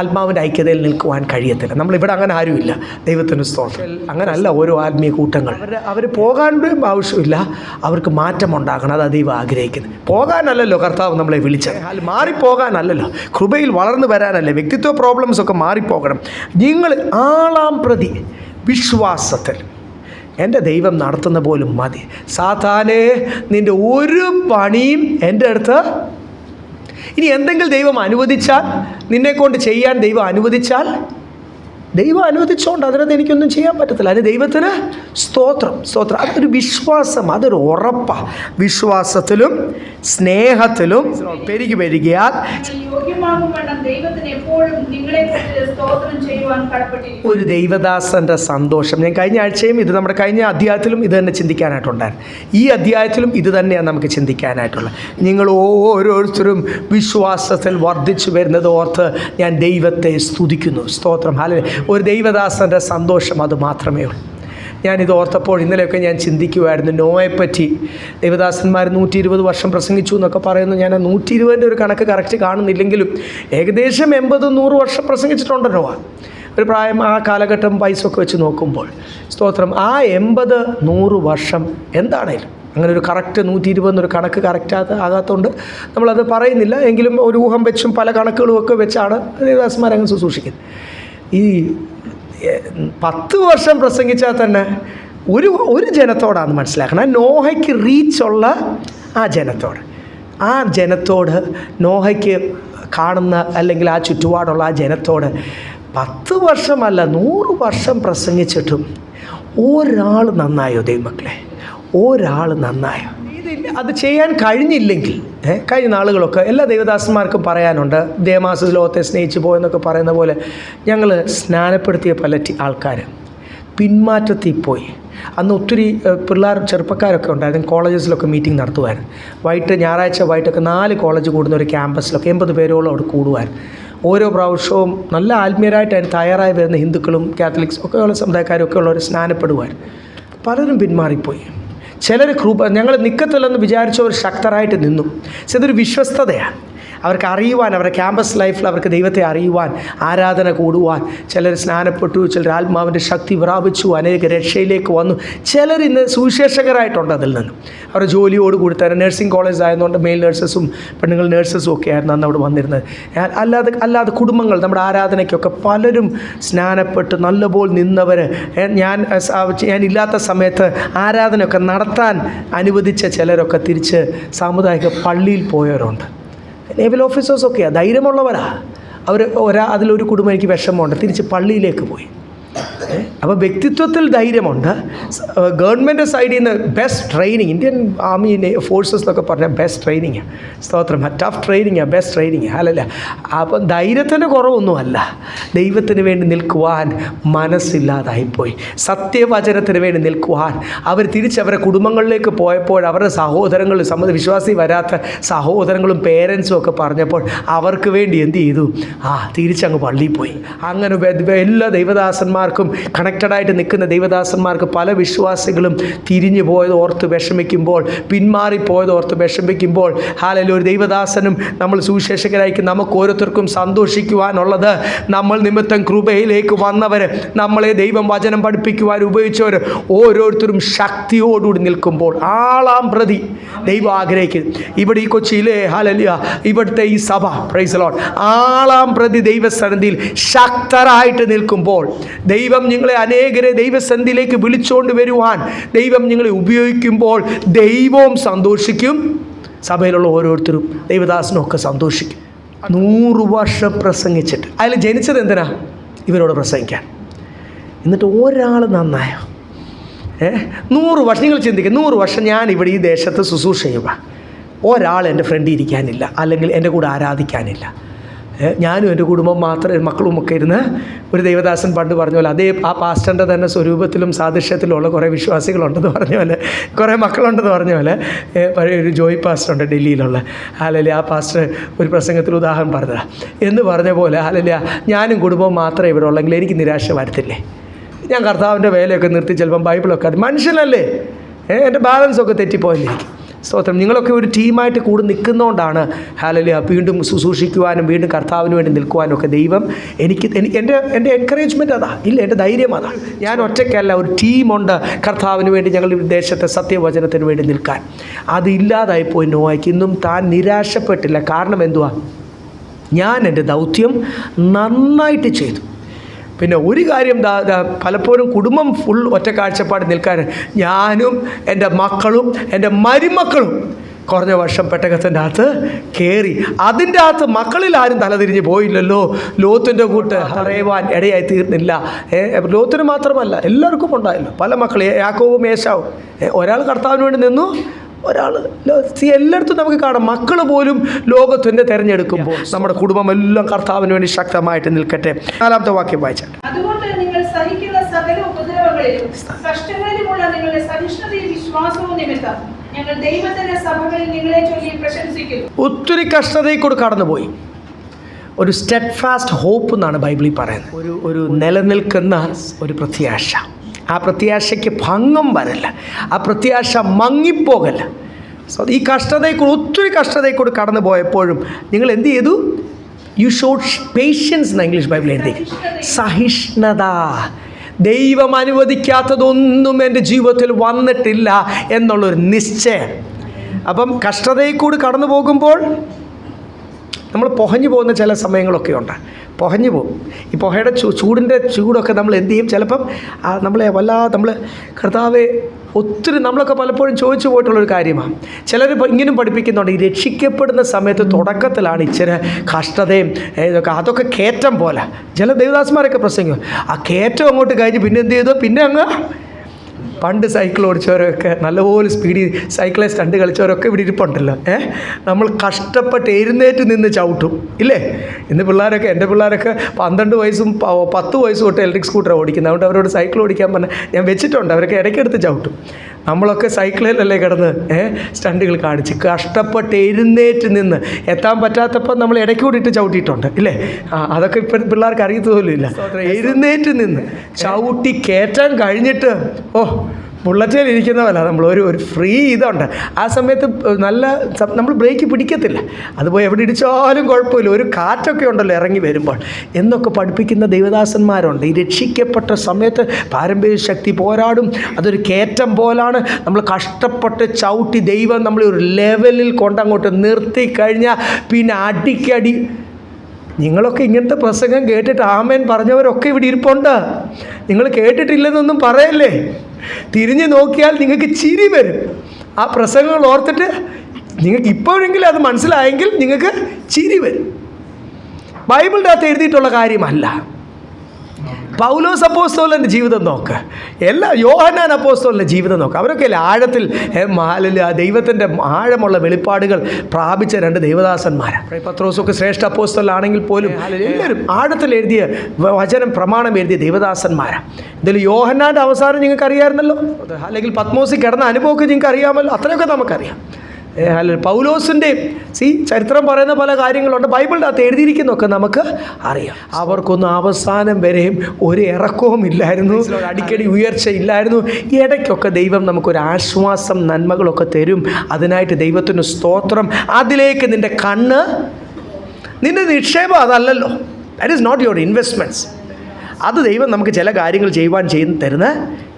ആത്മാവിൻ്റെ ഐക്യതയിൽ നിൽക്കുവാൻ കഴിയത്തില്ല. നമ്മളിവിടെ അങ്ങനെ ആരുമില്ല. ദൈവത്തിന് സ്തോത്രം. അങ്ങനല്ല ഓരോ ആത്മീയ കൂട്ടങ്ങൾ. അവർ പോകാനും ആവശ്യമില്ല, അവർക്ക് മാറ്റമുണ്ടാകണം. അതാണ് ദൈവം ആഗ്രഹിക്കുന്നത്. പോകാനല്ലല്ലോ കർത്താവ് നമ്മളെ വിളിച്ചത്, മാറിപ്പോകാനല്ലല്ലോ, കൃപയിൽ വളർന്നു വരാനല്ലേ. വ്യക്തിത്വ പ്രോബ്ലംസ് ഒക്കെ മാറിപ്പോകണം. നിങ്ങൾ ആളാം പ്രതി വിശ്വാസത്തിൽ എൻ്റെ ദൈവം നടത്തുന്ന പോലും മതി. സാത്താനേ, നിൻ്റെ ഒരു പണിയും എൻ്റെ അടുത്ത് ഇനി എന്തെങ്കിലും ദൈവം അനുവദിച്ചാൽ, നിന്നെക്കൊണ്ട് ചെയ്യാൻ ദൈവം അനുവദിച്ചാൽ, ദൈവം അനുവദിച്ചുകൊണ്ട് അതിനകത്ത് എനിക്കൊന്നും ചെയ്യാൻ പറ്റത്തില്ല. അതിന് ദൈവത്തിന് സ്തോത്രം. അതൊരു വിശ്വാസം, അതൊരു ഉറപ്പാണ്. വിശ്വാസത്തിലും സ്നേഹത്തിലും പെരുകിയാൽ ഒരു ദൈവദാസൻ്റെ സന്തോഷം. ഞാൻ കഴിഞ്ഞ ആഴ്ചയും ഇത് നമ്മുടെ കഴിഞ്ഞ അധ്യായത്തിലും ഇത് തന്നെ ചിന്തിക്കാനായിട്ടുണ്ടായിരുന്നു. ഈ അധ്യായത്തിലും ഇത് തന്നെയാണ് നമുക്ക് ചിന്തിക്കാനായിട്ടുള്ളത്. നിങ്ങൾ ഓരോരുത്തരും വിശ്വാസത്തിൽ വർദ്ധിച്ചു വരുന്നത് ഓർത്ത് ഞാൻ ദൈവത്തെ സ്തുതിക്കുന്നു. സ്തോത്രം. ഹല്ലേലൂയ. ഒരു ദൈവദാസൻ്റെ സന്തോഷം അത് മാത്രമേ ഉള്ളൂ. ഞാനിത് ഓർത്തപ്പോൾ ഇന്നലെയൊക്കെ ഞാൻ ചിന്തിക്കുമായിരുന്നു നോയെപ്പറ്റി. ദൈവദാസന്മാർ 120 വർഷം പ്രസംഗിച്ചു എന്നൊക്കെ പറയുന്നു. ഞാൻ 120 ഒരു കണക്ക് കറക്റ്റ് കാണുന്നില്ലെങ്കിലും ഏകദേശം 80-100 വർഷം പ്രസംഗിച്ചിട്ടുണ്ടല്ലോ. ഒരു പ്രായം ആ കാലഘട്ടം വയസ്സൊക്കെ വെച്ച് നോക്കുമ്പോൾ സ്തോത്രം, ആ 80-100 വർഷം എന്താണേലും അങ്ങനെ ഒരു കറക്റ്റ് 120 എന്നൊരു കണക്ക് കറക്റ്റ് ആകാത്തതുകൊണ്ട് നമ്മളത് പറയുന്നില്ല. എങ്കിലും ഒരു ഊഹം വെച്ചും പല കണക്കുകളും ഒക്കെ വെച്ചാണ് ദേവദാസന്മാർ അങ്ങ് ശുശ്രൂഷിക്കുന്നത്. ഈ 10 വർഷം പ്രസംഗിച്ചാൽ തന്നെ ഒരു ജനത്തോടാണ് മനസ്സിലാക്കണം. നോഹയ്ക്ക് റീച്ചുള്ള ആ ജനത്തോട് നോഹയ്ക്ക് കാണുന്ന അല്ലെങ്കിൽ ആ ചുറ്റുപാടുള്ള ആ ജനത്തോട് 10 വർഷമല്ല 100 വർഷം പ്രസംഗിച്ചിട്ടും ഒരാൾ നന്നായോ ദൈവമക്കളെ? ഒരാൾ നന്നായോ? അത് ചെയ്യാൻ കഴിഞ്ഞില്ലെങ്കിൽ കഴിഞ്ഞ നാളുകളൊക്കെ എല്ലാ ദൈവദാസന്മാർക്കും പറയാനുണ്ട്. ദേമാസ് ലോകത്തെ സ്നേഹിച്ച് പോയെന്നൊക്കെ പറയുന്ന പോലെ ഞങ്ങൾ സ്നാനപ്പെടുത്തിയ പല ആൾക്കാർ പിന്മാറ്റത്തിൽ പോയി. അന്ന് ഒത്തിരി പിള്ളേർ ചെറുപ്പക്കാരൊക്കെ ഉണ്ടായിരുന്നു. കോളേജസിലൊക്കെ മീറ്റിംഗ് നടത്തുമായിരുന്നു. ഞായറാഴ്ച വൈകിട്ടൊക്കെ 4 കോളേജ് കൂടുന്ന ഒരു ക്യാമ്പസിലൊക്കെ 80 പേരോളം അവിടെ കൂടുമായിരുന്നു. ഓരോ പ്രാവശ്യവും നല്ല ആത്മീയരായിട്ട് അതിന് തയ്യാറായി വരുന്ന ഹിന്ദുക്കളും കാത്തലിക്സും ഒക്കെ ഉള്ള സമുദായക്കാരും ഒക്കെ ഉള്ളവർ സ്നാനപ്പെടുമായിരുന്നു. പലരും പിന്മാറിപ്പോയി. ചിലർ ഞങ്ങൾ നിൽക്കത്തില്ലെന്ന് വിചാരിച്ചവർ ശക്തരായിട്ട് നിന്നു. പക്ഷെ ഇതൊരു വിശ്വസ്തതയാണ്. അവർക്ക് അറിയുവാൻ, അവരുടെ ക്യാമ്പസ് ലൈഫിൽ അവർക്ക് ദൈവത്തെ അറിയുവാൻ, ആരാധന കൂടുവാൻ ചിലർ സ്നാനപ്പെട്ടു, ചിലർ ആത്മാവിൻ്റെ ശക്തി പ്രാപിച്ചു, അനേക രക്ഷയിലേക്ക് വന്നു. ചിലർ ഇന്ന് സുവിശേഷകരായിട്ടുണ്ട്. അതിൽ നിന്ന് അവരുടെ ജോലിയോടുകൂടി തന്നെ നഴ്സിംഗ് കോളേജ് ആയതുകൊണ്ട് മെയിൽ നഴ്സസും പെണ്ണുങ്ങൾ നഴ്സസും ഒക്കെ ആയിരുന്നു അന്ന് അവിടെ വന്നിരുന്നത്. അല്ലാതെ കുടുംബങ്ങൾ നമ്മുടെ ആരാധനയ്ക്കൊക്കെ പലരും സ്നാനപ്പെട്ട് നല്ലപോലെ നിന്നവർ, ഞാനില്ലാത്ത സമയത്ത് ആരാധനയൊക്കെ നടത്താൻ അനുവദിച്ച ചിലരൊക്കെ തിരിച്ച് സാമുദായിക പള്ളിയിൽ പോയവരുണ്ട്. നേവൽ ഓഫീസേഴ്സൊക്കെയാണ്, ധൈര്യമുള്ളവരാണ്. അതിലൊരു കുടുംബം എനിക്ക് വിഷമമുണ്ട്, തിരിച്ച് പള്ളിയിലേക്ക് പോയി. അപ്പോൾ വ്യക്തിത്വത്തിൽ ധൈര്യമുണ്ട്. ഗവൺമെൻറ് സൈഡിൽ നിന്ന് best training, Indian army forces എന്നൊക്കെ പറഞ്ഞാൽ ബെസ്റ്റ് ട്രെയിനിങ്. സ്തോത്രം. Tough training, best training. അല്ലല്ല, അപ്പം ധൈര്യത്തിൻ്റെ കുറവൊന്നുമല്ല. ദൈവത്തിന് വേണ്ടി നിൽക്കുവാൻ മനസ്സില്ലാതായിപ്പോയി. സത്യവചനത്തിന് വേണ്ടി നിൽക്കുവാൻ അവർ തിരിച്ചവരുടെ കുടുംബങ്ങളിലേക്ക് പോയപ്പോൾ അവരുടെ സഹോദരങ്ങൾ, വിശ്വാസി വരാത്ത സഹോദരങ്ങളും പേരൻസും ഒക്കെ പറഞ്ഞപ്പോൾ അവർക്ക് വേണ്ടി എന്ത് ചെയ്തു? തിരിച്ചങ്ങ് പള്ളിയിൽ പോയി. അങ്ങനെ എല്ലാ ദൈവദാസന്മാർക്കും കണക്റ്റഡായിട്ട് നിൽക്കുന്ന ദൈവദാസന്മാർക്ക് പല വിശ്വാസികളും തിരിഞ്ഞു പോയത് ഓർത്ത് വിഷമിക്കുമ്പോൾ, പിന്മാറിപ്പോയത് ഓർത്ത് വിഷമിക്കുമ്പോൾ, ഹല്ലേലൂയ, ഒരു ദൈവദാസനും നമ്മൾ സുവിശേഷകരായിരിക്കും നമുക്ക് ഓരോരുത്തർക്കും സന്തോഷിക്കുവാനുള്ളത് നമ്മൾ നിമിത്തം കൃപയിലേക്ക് വന്നവർ, നമ്മളെ ദൈവം വചനം പഠിപ്പിക്കുവാൻ ഉപയോഗിച്ചവർ ഓരോരുത്തരും ശക്തിയോടുകൂടി നിൽക്കുമ്പോൾ ആളാം പ്രതി ദൈവം ആഗ്രഹിക്കുന്നു. ഇവിടെ ഈ കൊച്ചിയിലെ ഹല്ലേലൂയ ഇവിടുത്തെ ഈ സഭ പ്രൈസ് ദി ലോർഡ് ആളാം പ്രതി ദൈവസന്നിധിയിൽ ശക്തരായിട്ട് നിൽക്കുമ്പോൾ ദൈവം നിങ്ങളെ അനേകരെ ദൈവസന്നിധിയിലേക്ക് വിളിച്ചുകൊണ്ട് വരുവാൻ ദൈവം നിങ്ങളെ ഉപയോഗിക്കുമ്പോൾ ദൈവവും സന്തോഷിക്കും, സഭയിലുള്ള ഓരോരുത്തരും ദൈവദാസനും ഒക്കെ സന്തോഷിക്കും. 100 വർഷം പ്രസംഗിച്ചിട്ട് അതിൽ ജനിച്ചത് എന്തിനാ? ഇവരോട് പ്രസംഗിക്കാൻ. എന്നിട്ട് ഒരാൾ നന്നായോ? 100 വർഷം നിങ്ങൾ ചിന്തിക്കുക. 100 വർഷം ഞാൻ ഇവിടെ ഈ ദേശത്ത് ശുശ്രൂഷ ചെയ്യുക, ഒരാൾ എൻ്റെ ഫ്രണ്ടിൽ ഇരിക്കാനില്ല, അല്ലെങ്കിൽ എൻ്റെ കൂടെ ആരാധിക്കാനില്ല. ഞാനും എൻ്റെ കുടുംബം മാത്രം, മക്കളുമൊക്കെ ഇരുന്ന് ഒരു ദൈവദാസൻ പണ്ട് പറഞ്ഞ പോലെ, അതേ ആ പാസ്റ്ററിൻ്റെ തന്നെ സ്വരൂപത്തിലും സാദൃശ്യത്തിലുള്ള കുറേ വിശ്വാസികളുണ്ടെന്ന് പറഞ്ഞ പോലെ, കുറേ മക്കളുണ്ടെന്ന് പറഞ്ഞ പോലെ, പഴയ ഒരു ജോയി പാസ്റ്ററുണ്ട് ഡൽഹിയിലുള്ള. അല്ലെങ്കിൽ ആ പാസ്റ്റർ ഒരു പ്രസംഗത്തിൽ ഉദാഹരണം പറഞ്ഞതാണ് എന്ന് പറഞ്ഞ പോലെ, അല്ലെങ്കിൽ ഞാനും കുടുംബവും മാത്രമേ ഇവിടെ ഉള്ളെങ്കിൽ എനിക്ക് നിരാശ വരത്തില്ലേ? ഞാൻ കർത്താവിൻ്റെ വേലയൊക്കെ നിർത്തി ചിലപ്പം ബൈബിളൊക്കെ, അത് മനുഷ്യനല്ലേ, എൻ്റെ ബാലൻസൊക്കെ തെറ്റിപ്പോയെന്നിരിക്കും. സ്തോത്രം. നിങ്ങളൊക്കെ ഒരു ടീമായിട്ട് കൂടി നിൽക്കുന്നതുകൊണ്ടാണ് ഹല്ലേലൂയ വീണ്ടും ശുശ്രൂഷിക്കുവാനും വീണ്ടും കർത്താവിന് വേണ്ടി നിൽക്കുവാനും ഒക്കെ ദൈവം എൻ്റെ എൻകറേജ്മെൻറ്റ് അതാ. ഇല്ല, എൻ്റെ ധൈര്യം അതാ. ഞാൻ ഒറ്റയ്ക്കല്ല, ഒരു ടീമുണ്ട് കർത്താവിന് വേണ്ടി ഞങ്ങൾ ഈ ദേശത്തെ സത്യവചനത്തിന് വേണ്ടി നിൽക്കാൻ. അതില്ലാതായിപ്പോയി നോയ്ക്ക്. ഇന്നും താൻ നിരാശപ്പെട്ടില്ല. കാരണം എന്തുവാ? ഞാൻ എൻ്റെ ദൗത്യം നന്നായിട്ട് ചെയ്തു. പിന്നെ ഒരു കാര്യം പലപ്പോഴും കുടുംബം ഫുൾ ഒറ്റ കാഴ്ചപ്പാട് നിൽക്കാൻ ഞാനും എൻ്റെ മക്കളും എൻ്റെ മരുമക്കളും കുറഞ്ഞ വർഷം പെട്ടകത്തിൻ്റെ അകത്ത് കയറി. അതിൻ്റെ അകത്ത് മക്കളിൽ ആരും തലതിരിഞ്ഞ് പോയില്ലല്ലോ. ലോത്തിൻ്റെ കൂട്ട് അറിയുവാൻ ഇടയായി തീർന്നില്ല. ലോത്തിന് മാത്രമല്ല, എല്ലാവർക്കും ഉണ്ടായല്ലോ പല മക്കൾ. യാക്കോബും ഏശാവും. ഒരാൾ കർത്താവിന് വേണ്ടി നിന്നു, ഒരാൾ എല്ലായിടത്തും നമുക്ക് കാണാം. മക്കൾ പോലും ലോകത്തിൻ്റെ തിരഞ്ഞെടുക്കുമ്പോൾ നമ്മുടെ കുടുംബം എല്ലാം കർത്താവിന് വേണ്ടി ശക്തമായിട്ട് നിൽക്കട്ടെ. 4-ാമത്തെ വാക്യം വായിച്ചാൽ, അതുകൊണ്ട് നിങ്ങൾ സഹിക്കുന്ന സകല ഉപദ്രവങ്ങളിലും കഷ്ടങ്ങളിലുമുള്ള നിങ്ങളുടെ സഹിഷ്ണുതയും വിശ്വാസവും നിമിത്തം ഞങ്ങൾ ദൈവത്തിന്റെ സഭകളിൽ നിങ്ങളെ ചൊല്ലി പ്രശംസിക്കുന്നു. ഒത്തിരി കഷ്ടതയിൽ കൂടെ കടന്നുപോയി. ഒരു സ്റ്റെഡ് ഫാസ്റ്റ് ഹോപ്പ് എന്നാണ് ബൈബിളിൽ പറയുന്നത്. ഒരു നിലനിൽക്കുന്ന ഒരു പ്രത്യാശ. ആ പ്രത്യാശയ്ക്ക് ഭംഗം വരില്ല, ആ പ്രത്യാശ മങ്ങിപ്പോകല്ല. ഈ കഷ്ടതയിൽ കൂടെ, ഒത്തിരി കഷ്ടതയിൽ കൂടെ കടന്നു പോയപ്പോഴും നിങ്ങൾ എന്ത് ചെയ്തു? യു ഷോഡ് പേഷ്യൻസ് എന്ന് ഇംഗ്ലീഷ് ബൈബിൾ എഴുതി. സഹിഷ്ണുത. ദൈവം അനുവദിക്കാത്തതൊന്നും എൻ്റെ ജീവിതത്തിൽ വന്നിട്ടില്ല എന്നുള്ളൊരു നിശ്ചയം. അപ്പം കഷ്ടതയിൽ കൂടി കടന്നു പോകുമ്പോൾ നമ്മൾ പൊഹഞ്ഞു പോകുന്ന ചില സമയങ്ങളൊക്കെ ഉണ്ട്. പൊഹഞ്ഞു പോകും. ഈ പുകയുടെ ചൂടിൻ്റെ ചൂടൊക്കെ നമ്മൾ എന്ത് ചെയ്യും? ചിലപ്പം നമ്മളെ വല്ലാതെ നമ്മൾ കർത്താവെ ഒത്തിരി നമ്മളൊക്കെ പലപ്പോഴും ചോദിച്ചു പോയിട്ടുള്ളൊരു കാര്യമാണ്. ചിലർ ഇങ്ങനെയും പഠിപ്പിക്കുന്നുണ്ട്, ഈ രക്ഷിക്കപ്പെടുന്ന സമയത്ത് തുടക്കത്തിലാണ് ഇച്ചിരി കഷ്ടതയും ഇതൊക്കെ, അതൊക്കെ കയറ്റം പോലെ. ചില ദേവദാസന്മാരൊക്കെ പ്രസംഗിക്കും. ആ കയറ്റം അങ്ങോട്ട് കഴിഞ്ഞ് പിന്നെ എന്ത് ചെയ്തു? പിന്നെ അങ്ങ് പണ്ട് സൈക്കിൾ ഓടിച്ചവരൊക്കെ, നല്ലപോലെ സ്പീഡിൽ സൈക്കിളെ സ്റ്റണ്ട് കളിച്ചവരൊക്കെ ഇവിടെ ഇരിപ്പുണ്ടല്ലോ. നമ്മൾ കഷ്ടപ്പെട്ട് എഴുന്നേറ്റ് നിന്ന് ചവിട്ടും ഇല്ലേ? ഇന്ന് പിള്ളേരൊക്കെ, എൻ്റെ പിള്ളേരൊക്കെ 12 വയസ്സും 10 വയസ്സും തൊട്ട് ഇലക്ട്രിക് സ്കൂട്ടർ ഓടിക്കുന്നത്. അതുകൊണ്ട് അവരോട് സൈക്കിൾ ഓടിക്കാൻ പറഞ്ഞാൽ ഞാൻ വെച്ചിട്ടുണ്ട്. അവരൊക്കെ ഇടയ്ക്കെടുത്ത് ചവിട്ടും. നമ്മളൊക്കെ സൈക്കിളിലല്ലേ കിടന്ന് സ്റ്റണ്ടുകൾ കാണിച്ച് കഷ്ടപ്പെട്ട് എഴുന്നേറ്റ് നിന്ന് എത്താൻ പറ്റാത്തപ്പോൾ നമ്മൾ ഇടയ്ക്കൂടി ഇട്ട് ചവിട്ടിയിട്ടുണ്ട് ഇല്ലേ? അതൊക്കെ ഇപ്പം പിള്ളേർക്ക് അറിയത്തോലും ഇല്ല. എഴുന്നേറ്റ് നിന്ന് ചവിട്ടി കയറ്റാൻ കഴിഞ്ഞിട്ട് ബുള്ളറ്റിൽ ഇരിക്കുന്നവല്ല, നമ്മൾ ഒരു ഫ്രീ ഇതുണ്ട്. ആ സമയത്ത് നല്ല നമ്മൾ ബ്രേക്ക് പിടിക്കത്തില്ല. അതുപോയി എവിടെ ഇടിച്ചാലും കുഴപ്പമില്ല, ഒരു കാറ്റൊക്കെ ഉണ്ടല്ലോ ഇറങ്ങി വരുമ്പോൾ എന്നൊക്കെ പഠിപ്പിക്കുന്ന ദൈവദാസന്മാരുണ്ട്. ഈ രക്ഷിക്കപ്പെട്ട സമയത്ത് പാരമ്പര്യ ശക്തി പോരാടും. അതൊരു കയറ്റം പോലാണ്. നമ്മൾ കഷ്ടപ്പെട്ട് ചവിട്ടി ദൈവം നമ്മളെ ഒരു ലെവലിൽ കൊണ്ടങ്ങോട്ട് നിർത്തി കഴിഞ്ഞാൽ പിന്നെ അടിക്കടി. നിങ്ങളൊക്കെ ഇങ്ങനത്തെ പ്രസംഗം കേട്ടിട്ട് ആമേൻ പറഞ്ഞവരൊക്കെ ഇവിടെ ഇരിപ്പുണ്ട്. നിങ്ങൾ കേട്ടിട്ടില്ലെന്നൊന്നും പറയല്ലേ. തിരിഞ്ഞു നോക്കിയാൽ നിങ്ങൾക്ക് ചിരി വരും. ആ പ്രസംഗങ്ങൾ ഓർത്തിട്ട് നിങ്ങൾക്ക് ഇപ്പോഴെങ്കിലും അത് മനസ്സിലായെങ്കിൽ നിങ്ങൾക്ക് ചിരി വരും. ബൈബിളിൻ്റെ അകത്ത് എഴുതിയിട്ടുള്ള കാര്യമല്ല. പൗലോസ് അപ്പോസ്തലൻ്റെ ജീവിതം നോക്ക്, യോഹന്നാൻ അപ്പോസ്തലൻ്റെ ജീവിതം നോക്ക്. അവരൊക്കെ ആഴത്തിൽ ദൈവത്തിൻ്റെ ആഴമുള്ള വെളിപ്പാടുകൾ പ്രാപിച്ച 2 ദേവദാസന്മാരാണ്. പത്രോസൊക്കെ ശ്രേഷ്ഠ അപ്പോസ്തലനാണെങ്കിൽ പോലും എല്ലാവരും ആഴത്തിൽ എഴുതിയ വചനം പ്രമാണം എഴുതിയ ദേവദാസന്മാരാണ്. ഇതിൽ യോഹന്നാൻ്റെ അവസാനം നിങ്ങൾക്ക് അറിയാമായിരുന്നല്ലോ, അല്ലെങ്കിൽ പത്മോസിൽ കിടന്ന അനുഭവമൊക്കെ നിങ്ങൾക്ക് അറിയാമല്ലോ. അത്രയൊക്കെ നമുക്കറിയാം. പൗലോസിൻ്റെ ചരിത്രം പറയുന്ന പല കാര്യങ്ങളുണ്ട്. ബൈബിളിൻ്റെ അകത്ത് എഴുതിയിരിക്കുന്നതൊക്കെ നമുക്ക് അറിയാം. അവർക്കൊന്നും അവസാനം വരെയും ഒരു ഇറക്കവും ഇല്ലായിരുന്നു, അടിക്കടി ഉയർച്ച ഇല്ലായിരുന്നു. ഇടയ്ക്കൊക്കെ ദൈവം നമുക്കൊരു ആശ്വാസം, നന്മകളൊക്കെ തരും. അതിനായിട്ട് ദൈവത്തിന് സ്തോത്രം. അതിലേക്ക് നിൻ്റെ കണ്ണ്, നിൻ്റെ നിക്ഷേപം അതല്ലല്ലോ. That is not your investments. അത് ദൈവം നമുക്ക് ചില കാര്യങ്ങൾ തരുന്ന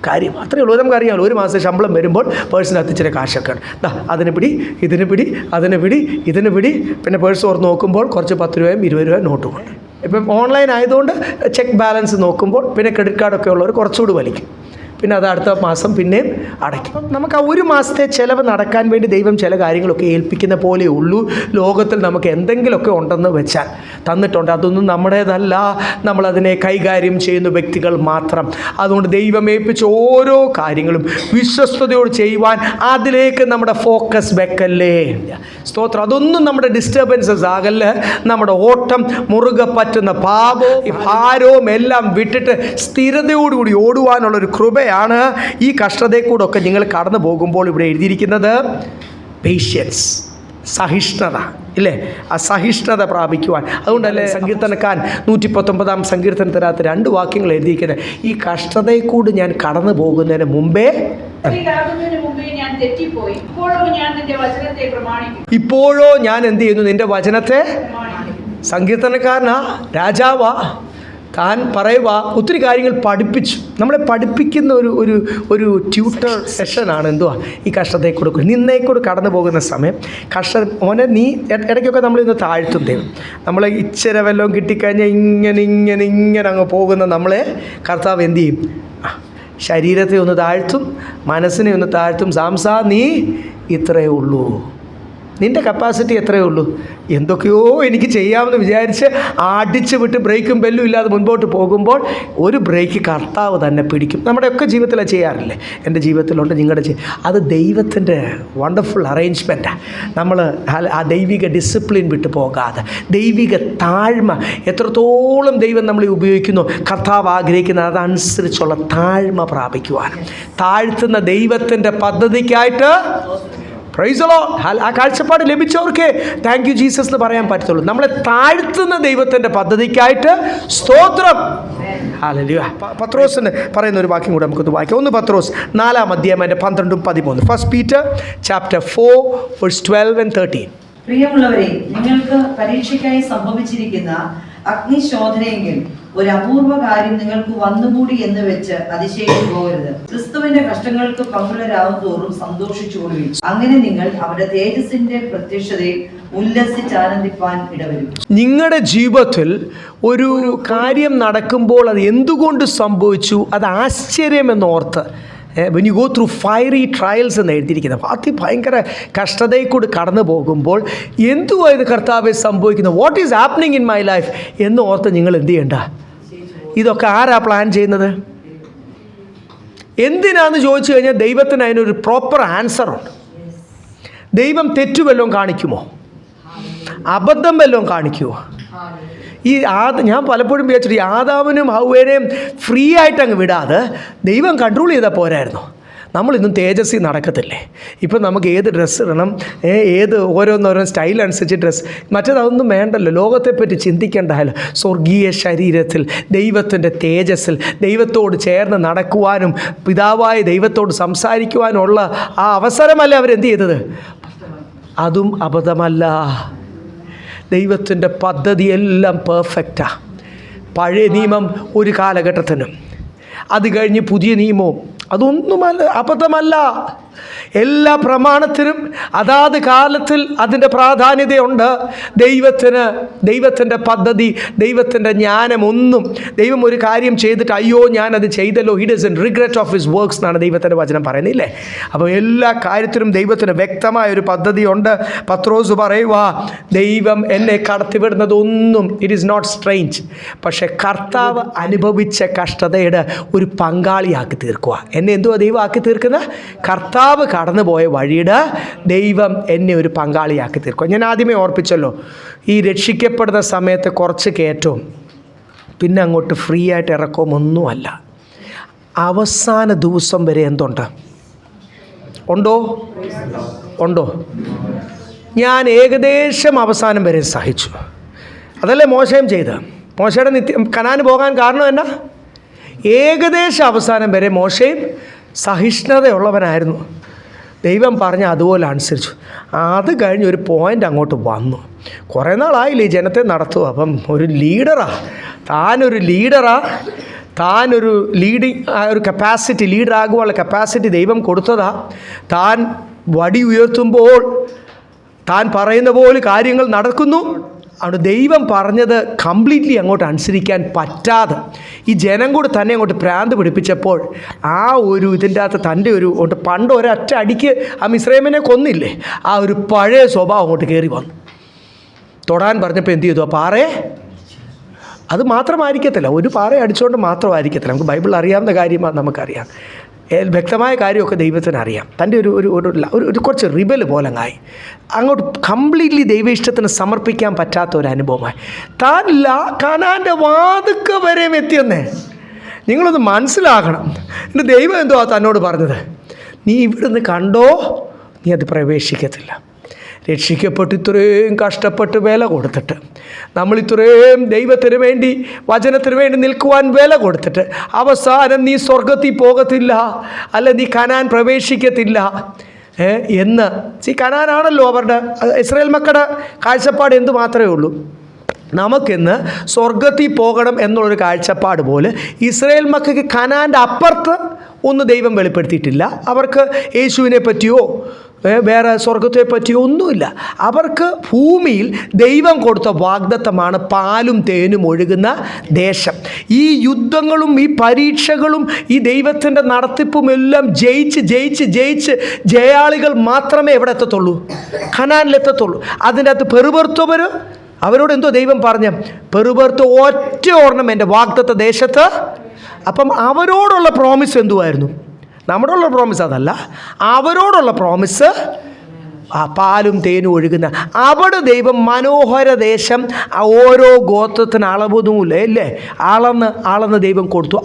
കാര്യം അത്രയേ ഉള്ളൂ. നമുക്കറിയാമല്ലോ, ഒരു മാസം ശമ്പളം വരുമ്പോൾ പേഴ്സിനകത്ത് ഇച്ചിരി കാശൊക്കെ ഉണ്ട്. അതിന് പിടി, ഇതിന് പിടി, അതിന് പിടി, ഇതിന് പിടി. പിന്നെ പേഴ്സ് ഓർത്ത് നോക്കുമ്പോൾ കുറച്ച് 10 രൂപയും 20 രൂപയും നോട്ടുമുണ്ട്. ഇപ്പം ഓൺലൈൻ ആയതുകൊണ്ട് ചെക്ക് ബാലൻസ് നോക്കുമ്പോൾ പിന്നെ ക്രെഡിറ്റ് കാർഡൊക്കെ ഉള്ളവർ കുറച്ചുകൂടി വലിക്കും. പിന്നെ അത് അടുത്ത മാസം പിന്നെയും അടയ്ക്കും. നമുക്ക് ആ ഒരു മാസത്തെ ചിലവ് നടക്കാൻ വേണ്ടി ദൈവം ചില കാര്യങ്ങളൊക്കെ ഏൽപ്പിക്കുന്ന പോലെ ഉള്ളൂ. ലോകത്തിൽ നമുക്ക് എന്തെങ്കിലുമൊക്കെ ഉണ്ടെന്ന് വെച്ചാൽ തന്നിട്ടുണ്ട്. അതൊന്നും നമ്മുടേതല്ല, നമ്മളതിനെ കൈകാര്യം ചെയ്യുന്ന വ്യക്തികൾ മാത്രം. അതുകൊണ്ട് ദൈവം ഏൽപ്പിച്ച ഓരോ കാര്യങ്ങളും വിശ്വസ്തയോട് ചെയ്യുവാൻ അതിലേക്ക് നമ്മുടെ ഫോക്കസ് വെക്കല്ലേ. സ്തോത്രം. അതൊന്നും നമ്മുടെ ഡിസ്റ്റർബൻസസ് ആകല്ല. നമ്മുടെ ഓട്ടം മുറുകെ പറ്റുന്ന ഭാരവും എല്ലാം വിട്ടിട്ട് സ്ഥിരതയോടുകൂടി ഓടുവാനുള്ളൊരു കൃപയാണ് ഈ കഷ്ടതയിൽ കൂടെ ഒക്കെ നിങ്ങൾ കടന്നു പോകുമ്പോൾ ഇവിടെ എഴുതിയിരിക്കുന്നത് പേഷ്യൻസ്. സഹിഷ്ണുത ഇല്ലേ, ആ സഹിഷ്ണുത പ്രാപിക്കുവാൻ. അതുകൊണ്ടല്ലേ സങ്കീർത്തനക്കാരൻ 119-ാം സങ്കീർത്തനത്തിനകത്ത് 2 വാക്യങ്ങൾ എഴുതിയിരിക്കുന്നത്, ഈ കഷ്ടതയിൽ കൂടി ഞാൻ കടന്നു പോകുന്നതിന് മുമ്പേ ഞാൻ തെറ്റിപ്പോയി, ഇപ്പോഴോ ഞാൻ നിന്റെ വചനത്തെ പ്രമാണിക്കും. ഇപ്പോഴോ ഞാൻ എന്ത് ചെയ്യുന്നു, നിന്റെ വചനത്തെ. സങ്കീർത്തനക്കാരനാ, രാജാവാ, താൻ പറയുക ഒത്തിരി കാര്യങ്ങൾ പഠിപ്പിച്ചു. നമ്മളെ പഠിപ്പിക്കുന്ന ഒരു ട്യൂട്ടർ സെഷനാണ് എന്തുവാ ഈ കഷ്ടത്തെ കൊടുക്കുക. നിന്നേക്കൂടെ കടന്നു പോകുന്ന സമയം മോനെ നീ ഇടയ്ക്കൊക്കെ നമ്മളിന്ന് താഴ്ത്തും ദൈവം. നമ്മൾ ഇച്ചിരി വല്ലതും കിട്ടിക്കഴിഞ്ഞാൽ ഇങ്ങനെ അങ്ങ് പോകുന്ന നമ്മളെ കർത്താവ് എന്തു ചെയ്യും, ശരീരത്തെ ഒന്ന് താഴ്ത്തും, മനസ്സിനെ ഒന്ന് താഴ്ത്തും. സാംസാ നീ ഇത്രയേ ഉള്ളൂ, നിൻ്റെ കപ്പാസിറ്റി എത്രയേ ഉള്ളൂ. എന്തൊക്കെയോ എനിക്ക് ചെയ്യാമെന്ന് വിചാരിച്ച് അടിച്ച് വിട്ട് ബ്രേക്കും ബെല്ലും ഇല്ലാതെ മുൻപോട്ട് പോകുമ്പോൾ ഒരു ബ്രേക്ക് കർത്താവ് തന്നെ പിടിക്കും. നമ്മുടെയൊക്കെ ജീവിതത്തിൽ ചെയ്യാറില്ലേ, എൻ്റെ ജീവിതത്തിലുണ്ട്, നിങ്ങളുടെ അത് ദൈവത്തിൻ്റെ വണ്ടർഫുൾ അറേഞ്ച്മെൻറ്റാണ്. നമ്മൾ ആ ദൈവിക ഡിസിപ്ലിൻ വിട്ട് പോകാതെ, ദൈവിക താഴ്മ എത്രത്തോളം ദൈവം നമ്മളെ ഉപയോഗിക്കുന്നു, കർത്താവ് ആഗ്രഹിക്കുന്നത് അതനുസരിച്ചുള്ള താഴ്മ പ്രാപിക്കുവാൻ, താഴ്ത്തുന്ന ദൈവത്തിൻ്റെ പദ്ധതിക്കായിട്ട് പ്രൈസ് ദി ലോർഡ്. ആ കാഴ്ചപ്പാട് ലഭിച്ചവർക്ക് താങ്ക് യു ജീസസ് എന്ന് പറയാൻ പറ്റത്തുള്ളൂ. നമ്മളെ താഴ്ത്തുന്ന ദൈവത്തിൻ്റെ പദ്ധതിക്കായിട്ട് സ്തോത്രം. ഹല്ലേലൂയ. പത്രോസിന് പറയുന്ന ഒരു വാക്യം കൂടെ നമുക്കൊന്ന് വായിക്കാം. 1 പത്രോസ് 4-ാം അധ്യായം 12-13. 1 Peter chapter 4 verse 12 and 13. പ്രിയമുള്ളവരെ, നിങ്ങൾക്ക് പരീക്ഷയ്ക്കായി സംഭവിച്ചിരിക്കുന്ന അഗ്നിശോധനയെങ്കിൽ ഒരു അപൂർവ കാര്യം നിങ്ങൾക്ക് വന്നുകൂടി എന്ന് വെച്ച് അതിശയിച്ചു പോകരുത്. ക്രിസ്തുവിന്റെ കഷ്ടങ്ങൾക്ക് പങ്കുള്ളവരാകും തോറും സന്തോഷിച്ചുകൊള്ളുവിൻ. അങ്ങനെ നിങ്ങൾ അവരുടെ തേജസ്സിന്റെ പ്രത്യക്ഷതയിൽ ഉല്ലസിച്ചാനന്ദിപ്പാൻ ഇടവരും. നിങ്ങളുടെ ജീവിതത്തിൽ ഒരു കാര്യം നടക്കുമ്പോൾ അത് എന്തുകൊണ്ട് സംഭവിച്ചു, അത് ആശ്ചര്യമെന്നോർത്ത് when you go through fiery trials എന്ന് എഴുതിയിരിക്കുന്നത്, അതിഭയങ്കര കഷ്ടതയിൽ കൂടി കടന്നു പോകുമ്പോൾ എന്തുവാ ഇത് കർത്താവെ സംഭവിക്കുന്നത്, what is happening in my life എന്ന് ഓർത്ത് നിങ്ങൾ എന്ത് ചെയ്യണ്ട. ഇതൊക്കെ ആരാ പ്ലാൻ ചെയ്യുന്നത്, എന്തിനാന്ന് ചോദിച്ചു കഴിഞ്ഞാൽ ദൈവത്തിന് അതിനൊരു പ്രോപ്പർ ആൻസറുണ്ട്. ദൈവം തെറ്റുവല്ലോ കാണിക്കുമോ, അബദ്ധം വല്ലതും കാണിക്കുമോ? ഞാൻ പലപ്പോഴും വിചാരിച്ചിട്ട് ആദാമിനും ഹൗവേനെയും ഫ്രീ ആയിട്ട് അങ്ങ് വിടാതെ ദൈവം കൺട്രോൾ ചെയ്താൽ പോരായിരുന്നു. നമ്മളിന്നും തേജസ്സിൽ നടക്കത്തില്ലേ. ഇപ്പം നമുക്ക് ഏത് ഡ്രസ്സ് ഇടണം, ഏത് ഓരോന്നോരോ സ്റ്റൈൽ അനുസരിച്ച് ഡ്രസ്സ്, മറ്റേതൊന്നും വേണ്ടല്ലോ, ലോകത്തെപ്പറ്റി ചിന്തിക്കേണ്ടല്ലോ. സ്വർഗീയ ശരീരത്തിൽ ദൈവത്തിൻ്റെ തേജസ്സിൽ ദൈവത്തോട് ചേർന്ന് നടക്കുവാനും പിതാവായ ദൈവത്തോട് സംസാരിക്കുവാനുള്ള ആ അവസരമല്ല അവരെന്ത് ചെയ്തത്, അതും അബദ്ധമല്ല. ദൈവത്തിൻ്റെ പദ്ധതിയെല്ലാം പെർഫെക്റ്റാണ്. പഴയ നിയമം ഒരു കാലഘട്ടത്തിനും, അത് കഴിഞ്ഞ് പുതിയ നിയമവും അതൊന്നുമല്ല, അബദ്ധമല്ല. എല്ലാ പ്രമാണത്തിനും അതാത് കാലത്തിൽ അതിൻ്റെ പ്രാധാന്യതയുണ്ട്. ദൈവത്തിൻ്റെ പദ്ധതി, ദൈവത്തിൻ്റെ ജ്ഞാനമൊന്നും, ദൈവം ഒരു കാര്യം ചെയ്തിട്ട് അയ്യോ ഞാനത് ചെയ്തല്ലോ, he doesn't regret of his works എന്നാണ് ദൈവത്തിൻ്റെ വചനം പറയുന്നില്ലേ. അപ്പോൾ എല്ലാ കാര്യത്തിലും ദൈവത്തിന് വ്യക്തമായൊരു പദ്ധതിയുണ്ട്. പത്രോസ് പറയുക, ദൈവം എന്നെ കടത്തിവിടുന്നതൊന്നും ഇറ്റ് ഈസ് നോട്ട് സ്ട്രേഞ്ച്, പക്ഷേ കർത്താവ് അനുഭവിച്ച കഷ്ടതയുടെ ഒരു പങ്കാളിയാക്കി തീർക്കുക. എന്നെ എന്തുവാ ദൈവം ആക്കി തീർക്കുന്നത്, കർത്താവ് കടന്നു പോയ വഴിയുടെ ദൈവം എന്നെ ഒരു പങ്കാളിയാക്കി തീർക്കും. ഞാൻ ആദ്യമേ ഓർപ്പിച്ചല്ലോ, ഈ രക്ഷിക്കപ്പെടുന്ന സമയത്ത് കുറച്ച് കയറ്റവും പിന്നെ അങ്ങോട്ട് ഫ്രീ ആയിട്ട് ഇറക്കവും ഒന്നുമല്ല. അവസാന ദിവസം വരെ എന്തുണ്ട്, ഉണ്ടോ? ഞാൻ ഏകദേശം അവസാനം വരെ സഹിച്ചു. അതല്ലേ മോശയും ചെയ്ത്. മോശയുടെ കനാന് പോകാൻ കാരണം എന്നാ, ഏകദേശം അവസാനം വരെ മോശയും സഹിഷ്ണുതയുള്ളവനായിരുന്നു. ദൈവം പറഞ്ഞ അതുപോലെ അനുസരിച്ചു. അത് കഴിഞ്ഞ് ഒരു പോയിൻ്റ് അങ്ങോട്ട് വന്നു. കുറേ നാളായില്ലേ ഈ ജനത്തെ നടത്തുക. അപ്പം ഒരു ലീഡറാണ് താനൊരു ലീഡിങ് ഒരു കപ്പാസിറ്റി, ലീഡറാകുവാനുള്ള കപ്പാസിറ്റി ദൈവം കൊടുത്തതാ. താൻ വടി ഉയർത്തുമ്പോൾ താൻ പറയുന്ന പോലെ കാര്യങ്ങൾ നടക്കുന്നു. അവിടെ ദൈവം പറഞ്ഞത് കംപ്ലീറ്റ്ലി അങ്ങോട്ട് അനുസരിക്കാൻ പറ്റാതെ ഈ ജനം കൂടെ തന്നെ അങ്ങോട്ട് ഭ്രാന്ത് പിടിപ്പിച്ചപ്പോൾ ആ ഒരു ഇതിൻ്റെ അകത്ത് തൻ്റെ ഒരു പണ്ട് ഒരൊറ്റ അടിക്ക് ആ മിസ്രൈമിനെ കൊന്നില്ലേ, ആ ഒരു പഴയ സ്വഭാവം അങ്ങോട്ട് കയറി വന്നു. തൊടാൻ പറഞ്ഞപ്പോൾ എന്ത് ചെയ്തു, ആ പാറയെ, അത് മാത്രമായിരിക്കത്തില്ല, ഒരു പാറയെ അടിച്ചുകൊണ്ട് മാത്രമായിരിക്കത്തില്ല. നമുക്ക് ബൈബിൾ അറിയാവുന്ന കാര്യമാണ്, നമുക്കറിയാം, വ്യക്തമായ കാര്യമൊക്കെ ദൈവത്തിന് അറിയാം. തൻ്റെ ഒരു കുറച്ച് റിബൽ പോലെ അങ്ങോട്ട് കംപ്ലീറ്റ്ലി ദൈവ ഇഷ്ടത്തിന് സമർപ്പിക്കാൻ പറ്റാത്ത ഒരു അനുഭവമായി. താൻ കനാൻ്റെ വാതുക്ക വരെ എത്തിയെന്നേ. നിങ്ങളൊന്ന് മനസ്സിലാക്കണം. എൻ്റെ ദൈവം എന്തോ തന്നോട് പറഞ്ഞത്, നീ ഇവിടുന്ന് കണ്ടോ, നീ അത് പ്രവേശിക്കത്തില്ല. രക്ഷിക്കപ്പെട്ട് ഇത്രയും കഷ്ടപ്പെട്ട് വില കൊടുത്തിട്ട്, നമ്മൾ ഇത്രയും ദൈവത്തിന് വേണ്ടി വചനത്തിന് വേണ്ടി നിൽക്കുവാൻ വില കൊടുത്തിട്ട് അവസാനം നീ സ്വർഗത്തിൽ പോകത്തില്ല, അല്ല നീ കനാൻ പ്രവേശിക്കത്തില്ല എന്ന്. കനാനാണല്ലോ അവരുടെ ഇസ്രായേൽ മക്കളുടെ കാഴ്ചപ്പാട്. എന്ത് മാത്രമേ ഉള്ളൂ, നമുക്കിന്ന് സ്വർഗത്തിൽ പോകണം എന്നുള്ളൊരു കാഴ്ചപ്പാട് പോലെ ഇസ്രായേൽ മക്കൾക്ക് കനാൻ്റെ അപ്പുറത്ത് ഒന്നും ദൈവം വെളിപ്പെടുത്തിയിട്ടില്ല. അവർക്ക് യേശുവിനെ പറ്റിയോ വേറെ സ്വർഗത്തെ പറ്റിയോ ഒന്നുമില്ല. അവർക്ക് ഭൂമിയിൽ ദൈവം കൊടുത്ത വാഗ്ദത്തമാണ് പാലും തേനും ഒഴുകുന്ന ദേശം. ഈ യുദ്ധങ്ങളും ഈ പരീക്ഷകളും ഈ ദൈവത്തിൻ്റെ നടത്തിപ്പും എല്ലാം ജയിച്ച് ജയാളികൾ മാത്രമേ എവിടെ എത്തത്തുള്ളൂ, കനാനിലെത്തത്തുള്ളൂ. അതിൻ്റെ അകത്ത് പെറുപെറുത്തവർ, അവരോട് എന്തോ ദൈവം പറഞ്ഞ പെറുപെറുത്ത് ഒറ്റ ഓർണമെൻ്റ് വാഗ്ദത്ത ദേശത്ത്. അപ്പം അവരോടുള്ള പ്രോമിസ് എന്തുമായിരുന്നു? നമ്മളോടുള്ള പ്രോമിസ് അതല്ല, അവരോടുള്ള പ്രോമിസ് പാലും തേനും ഒഴുകുന്ന. അവിടെ ദൈവം മനോഹര ദേശം ഓരോ ഗോത്രത്തിന് അളവൊന്നുമില്ല അല്ലേ, അളന്ന് ദൈവം കൊടുത്തു.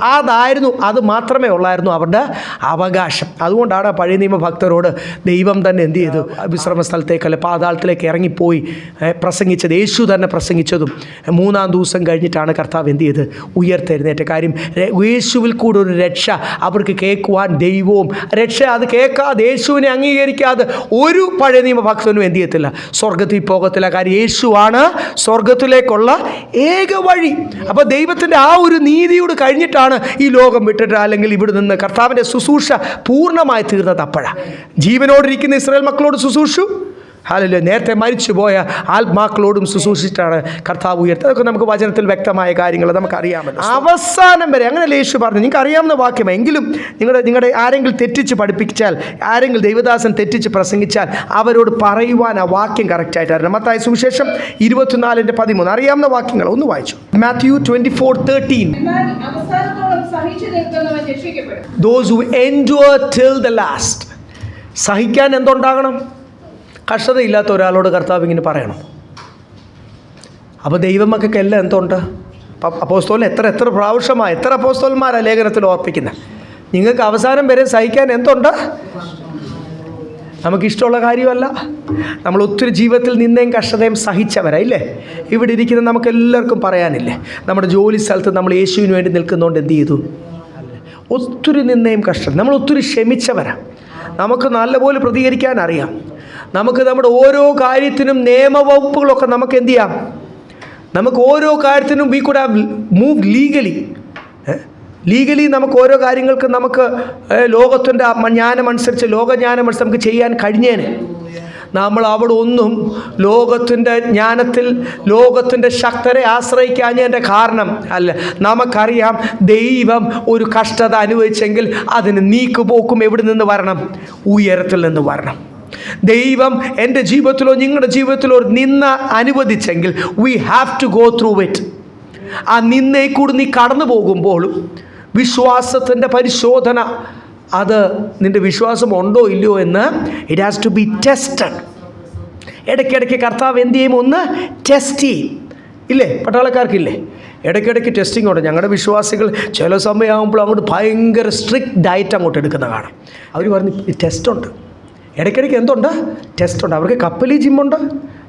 അത് മാത്രമേ ഉള്ളായിരുന്നു അവരുടെ അവകാശം. അതുകൊണ്ടാണ് പഴയ നിയമ ഭക്തരോട് ദൈവം തന്നെ എന്ത് ചെയ്തു, വിശ്രമ സ്ഥലത്തേക്കല്ല പാതാളത്തിലേക്ക് ഇറങ്ങിപ്പോയി പ്രസംഗിച്ചത്. യേശു തന്നെ പ്രസംഗിച്ചതും 3-ാം ദിവസം കഴിഞ്ഞിട്ടാണ് കർത്താവ് എന്ത് ചെയ്ത് ഉയർത്തെഴുന്നേറ്റ. കാര്യം യേശുവിൽ കൂടെ ഒരു രക്ഷ അവർക്ക് കേൾക്കുവാൻ ദൈവവും രക്ഷ അത് കേൾക്കാതെ യേശുവിനെ അംഗീകരിക്കാതെ ഒരു പഴയ നിയമഭക്തനും എന്ത് ചെയ്യത്തില്ല, സ്വർഗത്തിൽ പോകത്തില്ല. കാര്യം യേശുവാണ് സ്വർഗത്തിലേക്കുള്ള ഏക വഴി. അപ്പോൾ ദൈവത്തിൻ്റെ ആ ഒരു നീതിയോട് കഴിഞ്ഞിട്ടാണ് ഈ ലോകം വിട്ടിട്ട് അല്ലെങ്കിൽ ഇവിടെ നിന്ന് കർത്താവിൻ്റെ ശുശ്രൂഷ പൂർണ്ണമായി തീർന്നത്. അപ്പോഴാണ് ജീവനോടിരിക്കുന്ന ഇസ്രായേൽ മക്കളോട് ശുശ്രൂഷു, ഹല്ലേലൂയ, നേരത്തെ മരിച്ചുപോയ ആത്മാക്കളോടും ശുശ്രൂഷിച്ചിട്ടാണ് കർത്താവ് ഉയർത്തി. അതൊക്കെ നമുക്ക് വചനത്തിൽ വ്യക്തമായ കാര്യങ്ങൾ നമുക്കറിയാമല്ലോ. അവസാനം വരെ അങ്ങനെയല്ലേ യേശു പറഞ്ഞു. നിങ്ങൾക്ക് അറിയാവുന്ന വാക്യം. എങ്കിലും നിങ്ങളുടെ ആരെങ്കിലും തെറ്റിച്ച് പഠിപ്പിച്ചാൽ, ആരെങ്കിലും ദൈവദാസൻ തെറ്റിച്ച് പ്രസംഗിച്ചാൽ അവരോട് പറയുവാൻ ആ വാക്യം കറക്റ്റായിട്ട് അറിയണം. മത്തായി സുവിശേഷം 24:13 അറിയാവുന്ന വാക്യങ്ങൾ ഒന്ന് വായിച്ചു. Mathew 24:13 Those who endure till the last. സഹിക്കാൻ എന്തുണ്ടാകണം? കഷ്ടതയില്ലാത്ത ഒരാളോട് കർത്താവ് ഇങ്ങനെ പറയണം. അപ്പോൾ ദൈവമക്കൾക്ക് എല്ലാം എന്തുണ്ട്? അപ്പോസ്തലൻ എത്ര പ്രാവശ്യമാണ്, എത്ര അപ്പോസ്തലന്മാരാണ് ലേഖനത്തിൽ ഓർപ്പിക്കുന്നത്. നിങ്ങൾക്ക് അവസാനം വരെ സഹിക്കാൻ എന്തുണ്ട്? നമുക്കിഷ്ടമുള്ള കാര്യമല്ല. നമ്മൾ ഒത്തിരി ജീവിതത്തിൽ നിന്നേയും കഷ്ടതയും സഹിച്ചവരാ ഇല്ലേ? ഇവിടെ ഇരിക്കുന്ന നമുക്കെല്ലാവർക്കും പറയാനില്ലേ, നമ്മുടെ ജോലി സ്ഥലത്ത് നമ്മൾ യേശുവിന് വേണ്ടി നിൽക്കുന്നതുകൊണ്ട് എന്ത് ചെയ്തു? ഒത്തിരി നിന്നേയും കഷ്ടത. നമ്മൾ ഒത്തിരി ക്ഷമിച്ചവരാ. നമുക്ക് നല്ലപോലെ പ്രതികരിക്കാൻ അറിയാം. നമുക്ക് നമ്മുടെ ഓരോ കാര്യത്തിനും നിയമവകുപ്പുകളൊക്കെ നമുക്ക് എന്ത് ചെയ്യാം? നമുക്ക് ഓരോ കാര്യത്തിനും we could have move legally നമുക്ക് ഓരോ കാര്യങ്ങൾക്ക് നമുക്ക് ലോകത്തിൻ്റെ ജ്ഞാനമനുസരിച്ച് ലോകജ്ഞാനമനുസരിച്ച് നമുക്ക് ചെയ്യാൻ കഴിഞ്ഞേനെ. നമ്മൾ അവിടെ ഒന്നും ലോകത്തിൻ്റെ ജ്ഞാനത്തിൽ ലോകത്തിൻ്റെ ശക്തരെ ആശ്രയിക്കാഞ്ഞതിൻ്റെ കാരണം അല്ല. നമുക്കറിയാം ദൈവം ഒരു കഷ്ടത അനുഭവിച്ചെങ്കിൽ അതിന് നീക്കുപോക്കും എവിടെ നിന്ന് വരണം? ഉയരത്തിൽ നിന്ന് വരണം. ദൈവം എൻ്റെ ജീവിതത്തിലോ നിങ്ങളുടെ ജീവിതത്തിലോ ഒരു നിന്ന അനുവദിച്ചെങ്കിൽ we have to go through it. ആ നിന്നയിൽ കൂടി നീ കടന്നു പോകുമ്പോഴും വിശ്വാസത്തിൻ്റെ പരിശോധന, അത് നിൻ്റെ വിശ്വാസം ഉണ്ടോ ഇല്ലയോ എന്ന് it has to be tested. ഇടയ്ക്കിടയ്ക്ക് കർത്താവ് എന്ത് ചെയ്യും? ഒന്ന് ടെസ്റ്റ് ചെയ്യും ഇല്ലേ? പട്ടാളക്കാർക്കില്ലേ ഇടയ്ക്കിടയ്ക്ക് ടെസ്റ്റിംഗ് ഉണ്ട്. ഞങ്ങളുടെ വിശ്വാസികൾ ചില സമയമാകുമ്പോൾ അങ്ങോട്ട് ഭയങ്കര സ്ട്രിക്റ്റ് ഡയറ്റ് അങ്ങോട്ട് എടുക്കുന്ന കാണാം. അവർ പറഞ്ഞ് ടെസ്റ്റുണ്ട്, ഇടയ്ക്കിടയ്ക്ക് എന്തുണ്ട്? ടെസ്റ്റുണ്ട്. അവർക്ക് കപ്പലിൽ ജിമ്മുണ്ട്.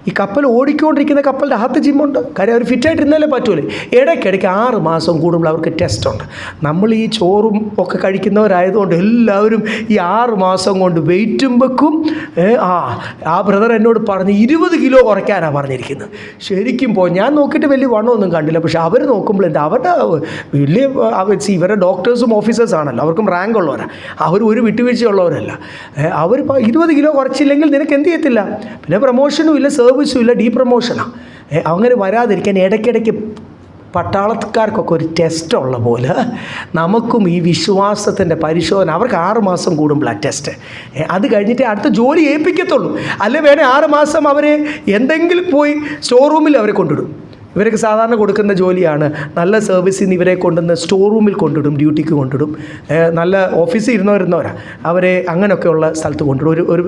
ഈ കപ്പൽ ഓടിക്കൊണ്ടിരിക്കുന്ന കപ്പലിൻ്റെ അകത്ത് ജിമ്മുണ്ട്. കാര്യം അവർ ഫിറ്റായിട്ടിരുന്നാലേ പറ്റൂലേ. ഇടയ്ക്കിടയ്ക്ക് 6 മാസം കൂടുമ്പോൾ അവർക്ക് ടെസ്റ്റുണ്ട്. നമ്മൾ ഈ ചോറും ഒക്കെ കഴിക്കുന്നവരായതുകൊണ്ട് എല്ലാവരും ഈ 6 മാസം കൊണ്ട് വെയിറ്റും വെക്കും. ആ ബ്രദർ എന്നോട് പറഞ്ഞ് 20 കിലോ കുറയ്ക്കാനാണ് പറഞ്ഞിരിക്കുന്നത്. ശരിക്കും ഞാൻ നോക്കിയിട്ട് വലിയ വണ്ണമൊന്നും കണ്ടില്ല. പക്ഷെ അവർ നോക്കുമ്പോൾ എന്താ അവരുടെ വലിയ ഇവരുടെ ഡോക്ടേഴ്സും ഓഫീസേഴ്സാണല്ലോ, അവർക്കും റാങ്ക് ഉള്ളവരാണ്. അവർ ഒരു വിട്ടുവീഴ്ചയുള്ളവരല്ല. അവർ 20 കിലോ കുറച്ചില്ലെങ്കിൽ നിനക്ക് എന്ത് ചെയ്യത്തില്ല, പിന്നെ പ്രൊമോഷനും ഇല്ല, സർവീസും ഇല്ല, ഡീപ്രമോഷനാണ്. അങ്ങനെ വരാതിരിക്കാൻ ഇടയ്ക്കിടയ്ക്ക് പട്ടാളക്കാർക്കൊക്കെ ഒരു ടെസ്റ്റ് ഉള്ള പോലെ നമുക്കും ഈ വിശ്വാസത്തിൻ്റെ പരിശോധന. അവർക്ക് 6 മാസം കൂടുമ്പോഴാണ് ടെസ്റ്റ്. അത് കഴിഞ്ഞിട്ട് അടുത്ത ജോലി ഏൽപ്പിക്കത്തുള്ളൂ. അല്ലെ വേണേൽ 6 മാസം അവരെ എന്തെങ്കിലും പോയി സ്റ്റോർ റൂമിൽ അവരെ കൊണ്ടിടും. ഇവർക്ക് സാധാരണ കൊടുക്കുന്ന ജോലിയാണ്. നല്ല സർവീസിൽ നിന്ന് ഇവരെ കൊണ്ടുവന്ന് സ്റ്റോർ റൂമിൽ കൊണ്ടിടും, ഡ്യൂട്ടിക്ക് കൊണ്ടിടും. നല്ല ഓഫീസിൽ ഇരുന്നവരാ അവരെ അങ്ങനെയൊക്കെയുള്ള സ്ഥലത്ത് കൊണ്ടിടും. ഒരു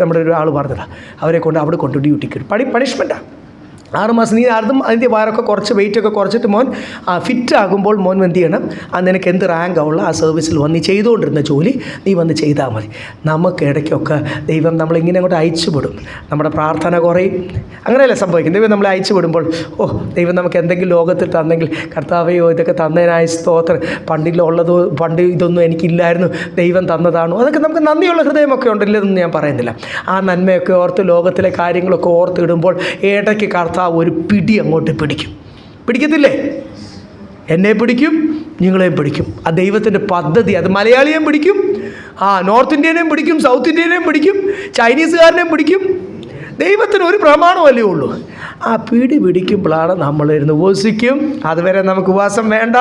നമ്മുടെ ഒരു ആൾ പറഞ്ഞതാണ്, അവരെ കൊണ്ട് അവിടെ കൊണ്ടു ഡ്യൂട്ടിക്ക് പണിഷ്മെൻറ്റാണ്. 6 മാസം നീ അതും അതിൻ്റെ വയറൊക്കെ കുറച്ച് വെയിറ്റൊക്കെ കുറച്ചിട്ട് മോൻ ഫിറ്റ് ആകുമ്പോൾ മോൻ എന്ത് ചെയ്യണം, നിനക്ക് എന്ത് റാങ്കാവുള്ള ആ സർവീസിൽ വന്ന് ചെയ്തുകൊണ്ടിരുന്ന ജോലി നീ വന്ന് ചെയ്താൽ മതി. നമുക്ക് ഇടയ്ക്കൊക്കെ ദൈവം നമ്മളിങ്ങനെ അങ്ങോട്ട് അയച്ചുവിടും, നമ്മുടെ പ്രാർത്ഥന കുറയും. അങ്ങനെയല്ലേ സംഭവിക്കും. ദൈവം നമ്മളെ അയച്ചുവിടുമ്പോൾ ദൈവം നമുക്ക് എന്തെങ്കിലും ലോകത്തിൽ തന്നെങ്കിൽ കർത്താവയോ ഇതൊക്കെ തന്നതിനായ സ്തോത്രം, പണ്ട് ഇതൊന്നും എനിക്കില്ലായിരുന്നു, ദൈവം തന്നതാണോ, അതൊക്കെ നമുക്ക് നന്ദിയുള്ള ഹൃദയമൊക്കെ ഉണ്ടല്ലെന്ന് ഞാൻ പറയുന്നില്ല. ആ നന്മയൊക്കെ ഓർത്ത് ലോകത്തിലെ കാര്യങ്ങളൊക്കെ ഓർത്തിടുമ്പോൾ ഇടയ്ക്ക് കർത്താവ് ഒരു പിടി അങ്ങോട്ട് പിടിക്കത്തില്ലേ? എന്നെ പിടിക്കും, നിങ്ങളെയും പിടിക്കും. ആ ദൈവത്തിൻ്റെ പദ്ധതി, അത് മലയാളിയെയും പിടിക്കും, നോർത്ത് ഇന്ത്യനെയും പിടിക്കും, സൗത്ത് ഇന്ത്യനെയും പിടിക്കും, ചൈനീസുകാരനെയും പിടിക്കും. ദൈവത്തിന് ഒരു പ്രമാണമല്ലേ ഉള്ളൂ. ആ പിടിക്കുമ്പോഴാണ് നമ്മളിരുന്ന് ഉപവസിക്കും. അതുവരെ നമുക്ക് ഉപവാസം വേണ്ട,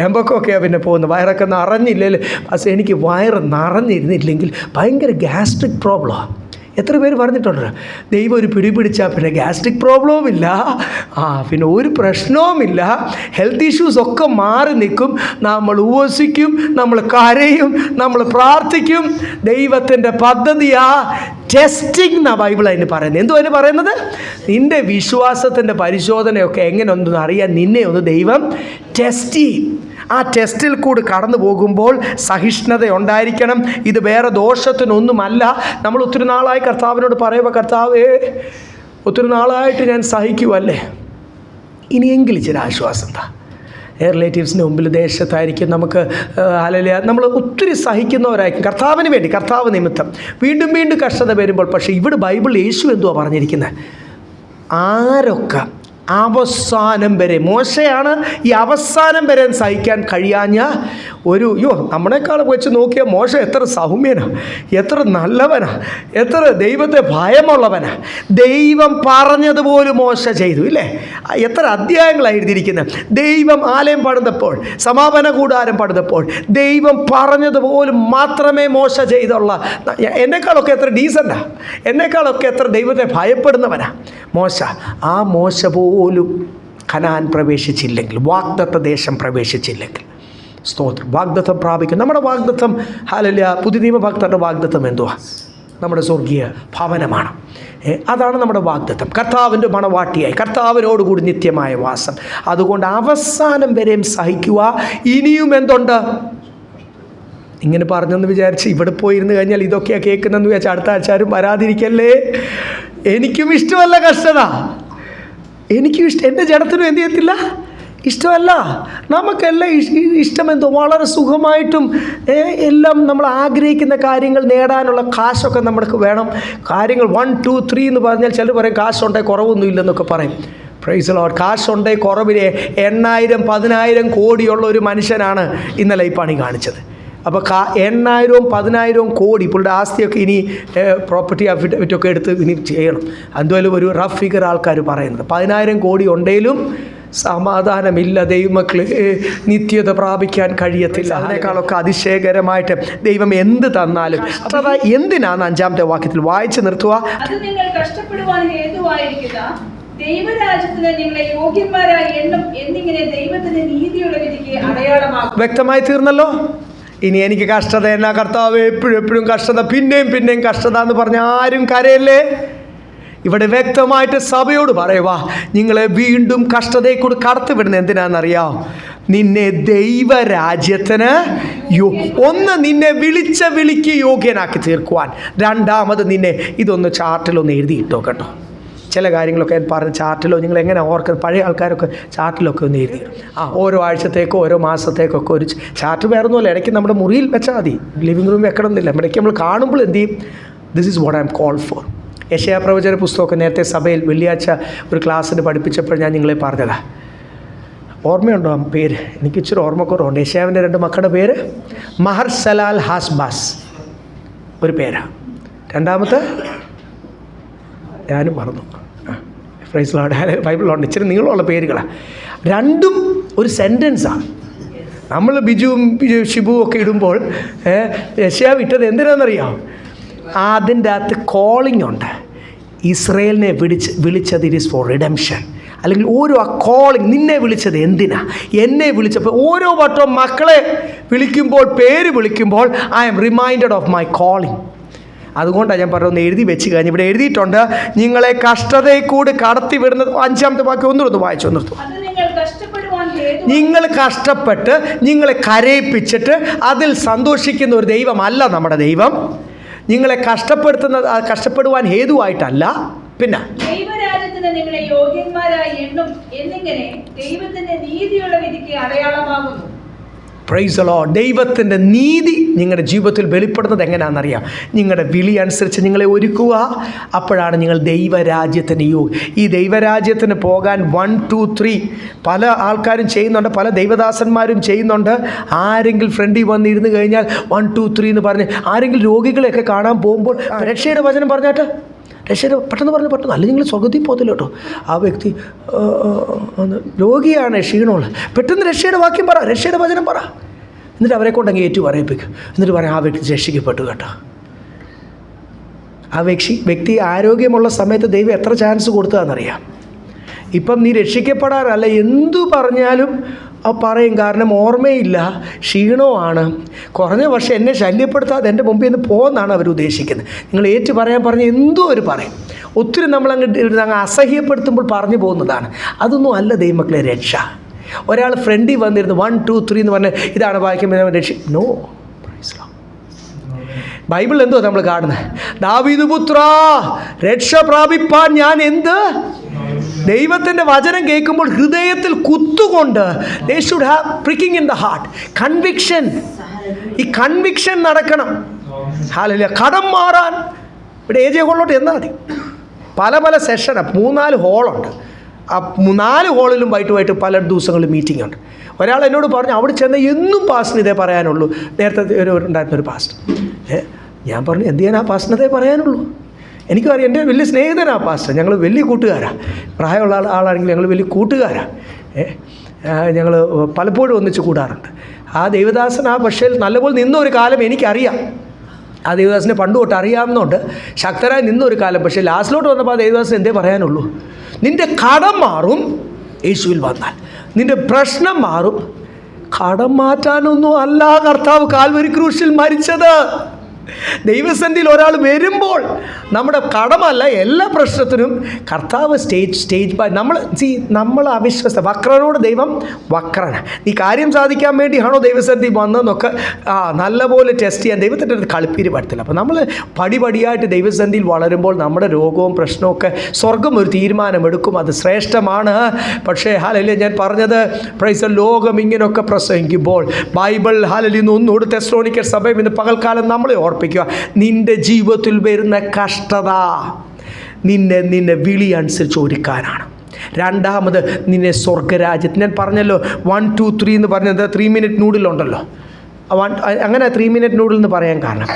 എമ്പൊക്കെയാണ് പിന്നെ പോകുന്നത്. വയറൊക്കെ നിറഞ്ഞില്ലല്ലേ? പക്ഷേ എനിക്ക് വയറ് നിറഞ്ഞിരുന്നില്ലെങ്കിൽ ഭയങ്കര ഗ്യാസ്ട്രിക് പ്രോബ്ലമാണ്. എത്ര പേര് പറഞ്ഞിട്ടുണ്ട്, ദൈവം ഒരു പിടിച്ചാൽ പിന്നെ ഗ്യാസ്ട്രിക് പ്രോബ്ലവും ഇല്ല, പിന്നെ ഒരു പ്രശ്നവുമില്ല, ഹെൽത്ത് ഇഷ്യൂസ് ഒക്കെ മാറി നിൽക്കും. നമ്മൾ ഉപവസിക്കും, നമ്മൾ കരയും, നമ്മൾ പ്രാർത്ഥിക്കും. ദൈവത്തിൻ്റെ പദ്ധതിയാ ടെസ്റ്റിംഗ് എന്നാ ബൈബിൾ അതിന് പറയുന്നത്. എന്തോ അതിന് പറയുന്നത്? നിൻ്റെ വിശ്വാസത്തിൻ്റെ പരിശോധനയൊക്കെ എങ്ങനെ ഒന്നും അറിയാൻ നിന്നെ ഒന്ന് ദൈവം ടെസ്റ്റ് ചെയ്യും. ആ ടെസ്റ്റിൽ കൂടി കടന്നു പോകുമ്പോൾ സഹിഷ്ണുത ഉണ്ടായിരിക്കണം. ഇത് വേറെ ദോഷത്തിനൊന്നുമല്ല. നമ്മൾ ഒത്തിരി നാളായി കർത്താവിനോട് പറയുമ്പോൾ, കർത്താവേ ഒത്തിരി നാളായിട്ട് ഞാൻ സഹിക്കുമല്ലേ, ഇനിയെങ്കിലും ചില ആശ്വാസം എന്താ. റിലേറ്റീവ്സിന് മുമ്പിൽ ദേശത്തായിരിക്കും നമുക്ക് അല്ലല്ല, നമ്മൾ ഒത്തിരി സഹിക്കുന്നവരായിരിക്കും കർത്താവിന് വേണ്ടി, കർത്താവ് നിമിത്തം വീണ്ടും വീണ്ടും കഷ്ടത വരുമ്പോൾ. പക്ഷേ ഇവിടെ ബൈബിൾ യേശു എന്തുവാ പറഞ്ഞിരിക്കുന്നത്? ആരൊക്കെ അവസാനം വരെ, മോശയാണ് ഈ അവസാനം വരെ സഹിക്കാൻ കഴിയാഞ്ഞ നമ്മളെക്കാൾ വെച്ച് നോക്കിയാൽ മോശ എത്ര സൗമ്യനാ, എത്ര നല്ലവനാ, എത്ര ദൈവത്തെ ഭയമുള്ളവനാ. ദൈവം പറഞ്ഞതുപോലും മോശ ചെയ്തു ഇല്ലേ? എത്ര അധ്യായങ്ങളാണ് എഴുതിയിരിക്കുന്നത്. ദൈവം ആലയം പണിതപ്പോൾ, സമാപന കൂടാരം പണിതപ്പോൾ ദൈവം പറഞ്ഞതുപോലും മാത്രമേ മോശ ചെയ്തുള്ള. എന്നെക്കാളൊക്കെ എത്ര ഡീസൻ്റാ, എന്നെക്കാളൊക്കെ എത്ര ദൈവത്തെ ഭയപ്പെടുന്നവനാ മോശ. ആ മോശ പോലും കനാൻ പ്രവേശിച്ചില്ലെങ്കിൽ, വാഗ്ദത്ത ദേശം പ്രവേശിച്ചില്ലെങ്കിൽ, സ്തോത്രം, വാഗ്ദത്തം പ്രാപിക്കും. നമ്മുടെ വാഗ്ദത്തം ഹല്ലേലൂയ, പുതിയ നിയമഭക്തരുടെ വാഗ്ദത്തം എന്തുവാ? നമ്മുടെ സ്വർഗീയ ഭവനമാണ്. അതാണ് നമ്മുടെ വാഗ്ദത്തം. കർത്താവിൻ്റെ മണവാട്ടിയായി കർത്താവിനോടുകൂടി നിത്യമായ വാസം. അതുകൊണ്ട് അവസാനം വരെയും സഹിക്കുക. ഇനിയും എന്തുണ്ട്? ഇങ്ങനെ പറഞ്ഞെന്ന് വിചാരിച്ച് ഇവിടെ പോയിരുന്നു കഴിഞ്ഞാൽ ഇതൊക്കെയാണ് കേൾക്കുന്നതെന്ന് വിചാരിച്ച് അടുത്ത ആഴ്ചാരും വരാതിരിക്കല്ലേ. എനിക്കും ഇഷ്ടമല്ല കഷ്ടത, എനിക്കും എൻ്റെ ജഡത്തിനും എന്ത് ചെയ്യത്തില്ല, ഇഷ്ടമല്ല. നമുക്കെല്ലാം ഇഷ്ടമെന്തോ വളരെ സുഖമായിട്ടും എല്ലാം നമ്മൾ ആഗ്രഹിക്കുന്ന കാര്യങ്ങൾ നേടാനുള്ള കാശൊക്കെ നമുക്ക് വേണം. കാര്യങ്ങൾ 1 2 3 എന്ന് പറഞ്ഞാൽ ചിലർ പറയും കാശുണ്ടേ കുറവൊന്നും ഇല്ലെന്നൊക്കെ പറയും. Praise Lord. കാശുണ്ടേ കുറവിലെ 8,000 10,000 കോടിയുള്ള ഒരു മനുഷ്യനാണ് ഇന്നലെ ഈ പണി കാണിച്ചത്. അപ്പോൾ 8,000 10,000 കോടി പുള്ളിയുടെ ആസ്തിയൊക്കെ ഇനി പ്രോപ്പർട്ടി അഫിഡവിറ്റൊക്കെ എടുത്ത് ഇനി ചെയ്യണം. അതുപോലെ ഒരു റഫ് ഫിഗർ ആൾക്കാർ പറയുന്നത് 10,000 കോടി ഉണ്ടെങ്കിലും സമാധാനമില്ല ദൈവമക്കളെ, നിത്യത പ്രാപിക്കാൻ കഴിയത്തില്ല. അതിനേക്കാളൊക്കെ അതിശയകരമായിട്ട് ദൈവം എന്ത് തന്നാലും അഥവാ എന്തിനാണ് 5-ാമത്തെ വാക്യത്തിൽ വായിച്ചു നിർത്തുക. അത് നിങ്ങൾ കഷ്ടപ്പെടുവാൻ ഹേതുവായിരിക്കുക ദൈവരാജ്യത്തിന് നിങ്ങളെ യോഗ്യന്മാരായി എണ്ണും എന്നിങ്ങനെ ദൈവത്തിന്റെ നീതിയുള്ള വിധിക്ക് അടയാളമാകും. വ്യക്തമായി തീർന്നല്ലോ. ഇനി എനിക്ക് കഷ്ടത എന്നാ കർത്താവ്, എപ്പോഴും കഷ്ടത, പിന്നെയും കഷ്ടത എന്ന് പറഞ്ഞ ആരും കരയല്ലേ. ഇവിടെ വ്യക്തമായിട്ട് സഭയോട് പറയുക, നിങ്ങളെ വീണ്ടും കഷ്ടതയെ കൂടി കടത്തിവിടുന്നത് എന്തിനാണെന്നറിയാം? നിന്നെ ദൈവരാജ്യത്തിന് ഒന്ന് നിന്നെ വിളിച്ച വിളിക്ക് യോഗ്യനാക്കി തീർക്കുവാൻ, രണ്ടാമത് നിന്നെ ഇതൊന്ന് ചാർട്ടിലൊന്ന് എഴുതിയിട്ടോ കേട്ടോ. ചില കാര്യങ്ങളൊക്കെ പറഞ്ഞ ചാർട്ടിലോ നിങ്ങൾ എങ്ങനെ ഓർക്കുന്നത്, പഴയ ആൾക്കാരൊക്കെ ചാർട്ടിലൊക്കെ ഒന്ന് എഴുതി ഓരോ ആഴ്ചത്തേക്കോ ഓരോ മാസത്തേക്കൊക്കെ ഒരു ചാർട്ട് വേറൊന്നുമല്ല. ഇടയ്ക്ക് നമ്മുടെ മുറിയിൽ വെച്ചാൽ മതി, ലിവിങ് റൂമിൽ വെക്കണമെന്നില്ല. ഇടയ്ക്ക് നമ്മൾ കാണുമ്പോൾ എന്ത് ചെയ്യും? This is what I am called for. യെശയ്യാ പ്രവചന പുസ്തകമൊക്കെ നേരത്തെ സഭയിൽ വെള്ളിയാഴ്ച ഒരു ക്ലാസ്സിന് പഠിപ്പിച്ചപ്പോൾ ഞാൻ നിങ്ങളെ പറഞ്ഞതാ. ഓർമ്മയുണ്ടോ പേര്? എനിക്ക് ഇച്ചിരി ഓർമ്മക്കുറവുണ്ട്. യെശയ്യാവിൻ്റെ 2 മക്കളുടെ പേര് മഹർസലാൽ ഹാസ്ബാസ് ഒരു പേരാ, രണ്ടാമത്തെ ഞാനും മറന്നു. Praise Lord. ബൈബിളിലുണ്ട് ഇച്ചിരി നീളമുള്ള പേരുകളാണ്. രണ്ടും ഒരു സെൻറ്റൻസാണ്. നമ്മൾ ബിജുവും ഷിബുവും ഒക്കെ ഇടുമ്പോൾ യെശയ്യാവ് ഇട്ടത് എന്തിനാണെന്നറിയാം? അതിൻ്റെ അകത്ത് കോളിംഗ് ഉണ്ട്. ഇസ്രയേലിനെ വിളിച്ചത് ഇറ്റ് ഈസ് ഫോർ റിഡംഷൻ. അല്ലെങ്കിൽ ഓരോ ആ കോളിംഗ്, നിന്നെ വിളിച്ചത് എന്തിനാ, എന്നെ വിളിച്ചപ്പോൾ ഓരോ വട്ടവും മക്കളെ വിളിക്കുമ്പോൾ, പേര് വിളിക്കുമ്പോൾ I am reminded of my calling. അതുകൊണ്ടാണ് ഞാൻ പറഞ്ഞൊന്ന് എഴുതി വെച്ച് കഴിഞ്ഞ് ഇവിടെ എഴുതിയിട്ടുണ്ട്, നിങ്ങളെ കഷ്ടതയിൽ കൂടി കടത്തി വിടുന്നത്. 5-ാമത്തെ വാക്യം ഒന്നുകൂടെ വായിച്ചു നിർത്തും. നിങ്ങൾ കഷ്ടപ്പെട്ട് നിങ്ങളെ കരയിപ്പിച്ചിട്ട് അതിൽ സന്തോഷിക്കുന്ന ഒരു ദൈവമല്ല നമ്മുടെ ദൈവം. നിങ്ങളെ കഷ്ടപ്പെടുവാൻ ഹേതുവായിട്ടല്ല. പിന്നെ ദൈവരാജ്യത്തിന് നിങ്ങളെ യോഗ്യന്മാരായി എണ്ണും എന്നിങ്ങനെ ദൈവത്തിന്റെ നീതിയുള്ള വിധിക്ക് അടയാളമാകുന്നു. Price the Lord. ദൈവത്തിൻ്റെ നീതി നിങ്ങളുടെ ജീവിതത്തിൽ വെളിപ്പെടുന്നത് എങ്ങനെയാണെന്നറിയാം. നിങ്ങളുടെ വിളി അനുസരിച്ച് നിങ്ങളെ ഒരുക്കുക. അപ്പോഴാണ് നിങ്ങൾ ദൈവരാജ്യത്തിന് ഈ ദൈവരാജ്യത്തിന് പോകാൻ 1, 2, 3 പല ആൾക്കാരും ചെയ്യുന്നുണ്ട്, പല ദൈവദാസന്മാരും ചെയ്യുന്നുണ്ട്. ആരെങ്കിലും ഫ്രണ്ടിൽ വന്നിരുന്ന് കഴിഞ്ഞാൽ 1, 2, 3 എന്ന് പറഞ്ഞ് ആരെങ്കിലും രോഗികളെയൊക്കെ കാണാൻ പോകുമ്പോൾ രക്ഷയുടെ വചനം പറഞ്ഞാട്ട് രക്ഷയുടെ പെട്ടെന്ന് അല്ലെങ്കിൽ നിങ്ങൾ സ്വർഗത്തിൽ പോകത്തില്ല കേട്ടോ. ആ വ്യക്തി രോഗിയാണ്, ക്ഷീണമുള്ള, പെട്ടെന്ന് രക്ഷയുടെ വാക്യം പറ, രക്ഷയുടെ വചനം പറ. എന്നിട്ട് അവരെ കൊണ്ട് അങ്ങ് ഏറ്റു പറയിപ്പിക്കും. എന്നിട്ട് പറയാം, ആ വ്യക്തി രക്ഷിക്കപ്പെട്ടു കേട്ടോ. ആ വ്യക്തി ആരോഗ്യമുള്ള സമയത്ത് ദൈവം എത്ര ചാൻസ് കൊടുത്തതാണെന്നറിയാം. ഇപ്പം നീ രക്ഷിക്കപ്പെടാറല്ല, എന്തു പറഞ്ഞാലും പറയും. കാരണം ഓർമ്മയില്ല, ക്ഷീണമാണ്, കുറഞ്ഞ വർഷം എന്നെ ശല്യപ്പെടുത്താതെ എൻ്റെ മുമ്പിൽ നിന്ന് പോകുന്നതാണ് അവർ ഉദ്ദേശിക്കുന്നത്. നിങ്ങൾ ഏറ്റു പറയാൻ പറഞ്ഞ് എന്തോ അവർ പറയും. ഒത്തിരി നമ്മളങ്ങ് അസഹ്യപ്പെടുത്തുമ്പോൾ പറഞ്ഞു പോകുന്നതാണ്. അതൊന്നും അല്ല ദൈവമക്കളെ രക്ഷ. ഒരാൾ ഫ്രണ്ടിൽ വന്നിരുന്നു 1, 2, 3 എന്ന് പറഞ്ഞ് ഇതാണ് വായിക്കുമ്പോൾ രക്ഷ. നോ. ബൈബിൾ എന്തോ നമ്മൾ കാണുന്നത്, ദാവീദ് പുത്രാ രക്ഷ പ്രാപിപ്പാൻ ഞാൻ എന്ത്. ദൈവത്തിൻ്റെ വചനം കേൾക്കുമ്പോൾ ഹൃദയത്തിൽ കുത്തുകൊണ്ട് they should have pricking in the heart, conviction. ഈ കൺവിക്ഷൻ നടക്കണം. ഹല്ലേലൂയ. കടം മാറാൻ ഇവിടെ AJ ഹോളിലോട്ട് എന്നാൽ മതി. പല സെഷനാണ്, 3-4 ഹോളുണ്ട്. ആ 4 ഹോളിലും വൈകിട്ട് പല ദിവസങ്ങളിൽ മീറ്റിംഗ് ഉണ്ട്. ഒരാൾ എന്നോട് പറഞ്ഞു, അവിടെ ചെന്ന് എന്നും പാസ്റ്റിന് ഇതേ പറയാനുള്ളൂ. നേരത്തെ ഉണ്ടായിരുന്നൊരു പാസ്റ്റ്. ഞാൻ പറഞ്ഞു, എന്ത് ചെയ്യാൻ ആ പാസ്റ്റിനതേ പറയാനുള്ളൂ. എനിക്കറിയാം, എൻ്റെ വലിയ സ്നേഹിതനാണ് പാസ്റ്റർ, ഞങ്ങൾ വലിയ കൂട്ടുകാരാണ്. പ്രായമുള്ള ആളാണെങ്കിൽ ഞങ്ങൾ വലിയ കൂട്ടുകാരാണ്. ഞങ്ങൾ പലപ്പോഴും ഒന്നിച്ച് കൂടാറുണ്ട്. ആ ദേവദാസൻ ആ പക്ഷേ നല്ലപോലെ നിന്നൊരു കാലം എനിക്കറിയാം. ആ ദേവദാസിനെ പണ്ട് തൊട്ട് അറിയാവുന്നതുകൊണ്ട് ശക്തരായി നിന്നൊരു കാലം. പക്ഷേ ലാസ്റ്റിലോട്ട് വന്നപ്പോൾ ആ ദേവദാസൻ എന്തേ പറയാനുള്ളൂ, നിൻ്റെ കടം മാറും യേശുവിൽ വന്നാൽ, നിൻ്റെ പ്രശ്നം മാറും. കടം മാറ്റാനൊന്നും അല്ല കർത്താവ് കാൽവരി ക്രൂശിൽ മരിച്ചത്. ദൈവസന്നിധിയിൽ ഒരാൾ വരുമ്പോൾ നമ്മുടെ കടമല്ല, എല്ലാ പ്രശ്നത്തിനും കർത്താവ് സ്റ്റേജ് ബൈ നമ്മൾ അവിശ്വസ്ത വക്രനോട് ദൈവം വക്രനാണ്. നീ കാര്യം സാധിക്കാൻ വേണ്ടിയാണോ ദൈവസന്നിധി വന്നതെന്നൊക്കെ നല്ലപോലെ ടെസ്റ്റ് ചെയ്യാൻ ദൈവത്തിൻ്റെ അടുത്ത് കളിപ്പീര് പറ്റത്തില്ല. അപ്പോൾ നമ്മൾ പടിപടിയായിട്ട് ദൈവസന്നിധിയിൽ വളരുമ്പോൾ നമ്മുടെ രോഗവും പ്രശ്നമൊക്കെ സ്വർഗം ഒരു തീരുമാനമെടുക്കും. അത് ശ്രേഷ്ഠമാണ്. പക്ഷേ ഹല്ലേലൂയ, ഞാൻ പറഞ്ഞത് പ്രൈസ് ലോകം ഇങ്ങനെയൊക്കെ പ്രസംഗിക്കുമ്പോൾ ബൈബിൾ ഹല്ലേലൂയ ഒന്നുകൂടി തെസ്സലോനിക്കർ സഭയിൽ ഇന്ന് പകൽക്കാലം നമ്മളെ ഓർപ്പിക്കുക, നിൻ്റെ ജീവിതത്തിൽ വരുന്ന കഷ്ടത നിന്നെ വിളി അനുസരിച്ച് ഒരുക്കാനാണ്. രണ്ടാമത് നിന്നെ സ്വർഗരാജ്യത്ത്, ഞാൻ പറഞ്ഞല്ലോ 1, 2, 3 എന്ന് പറഞ്ഞത് 3 മിനിറ്റ് നൂഡിലുണ്ടല്ലോ. അങ്ങനെ 3 മിനിറ്റ് നൂഡിൽ എന്ന് പറയാൻ കാരണം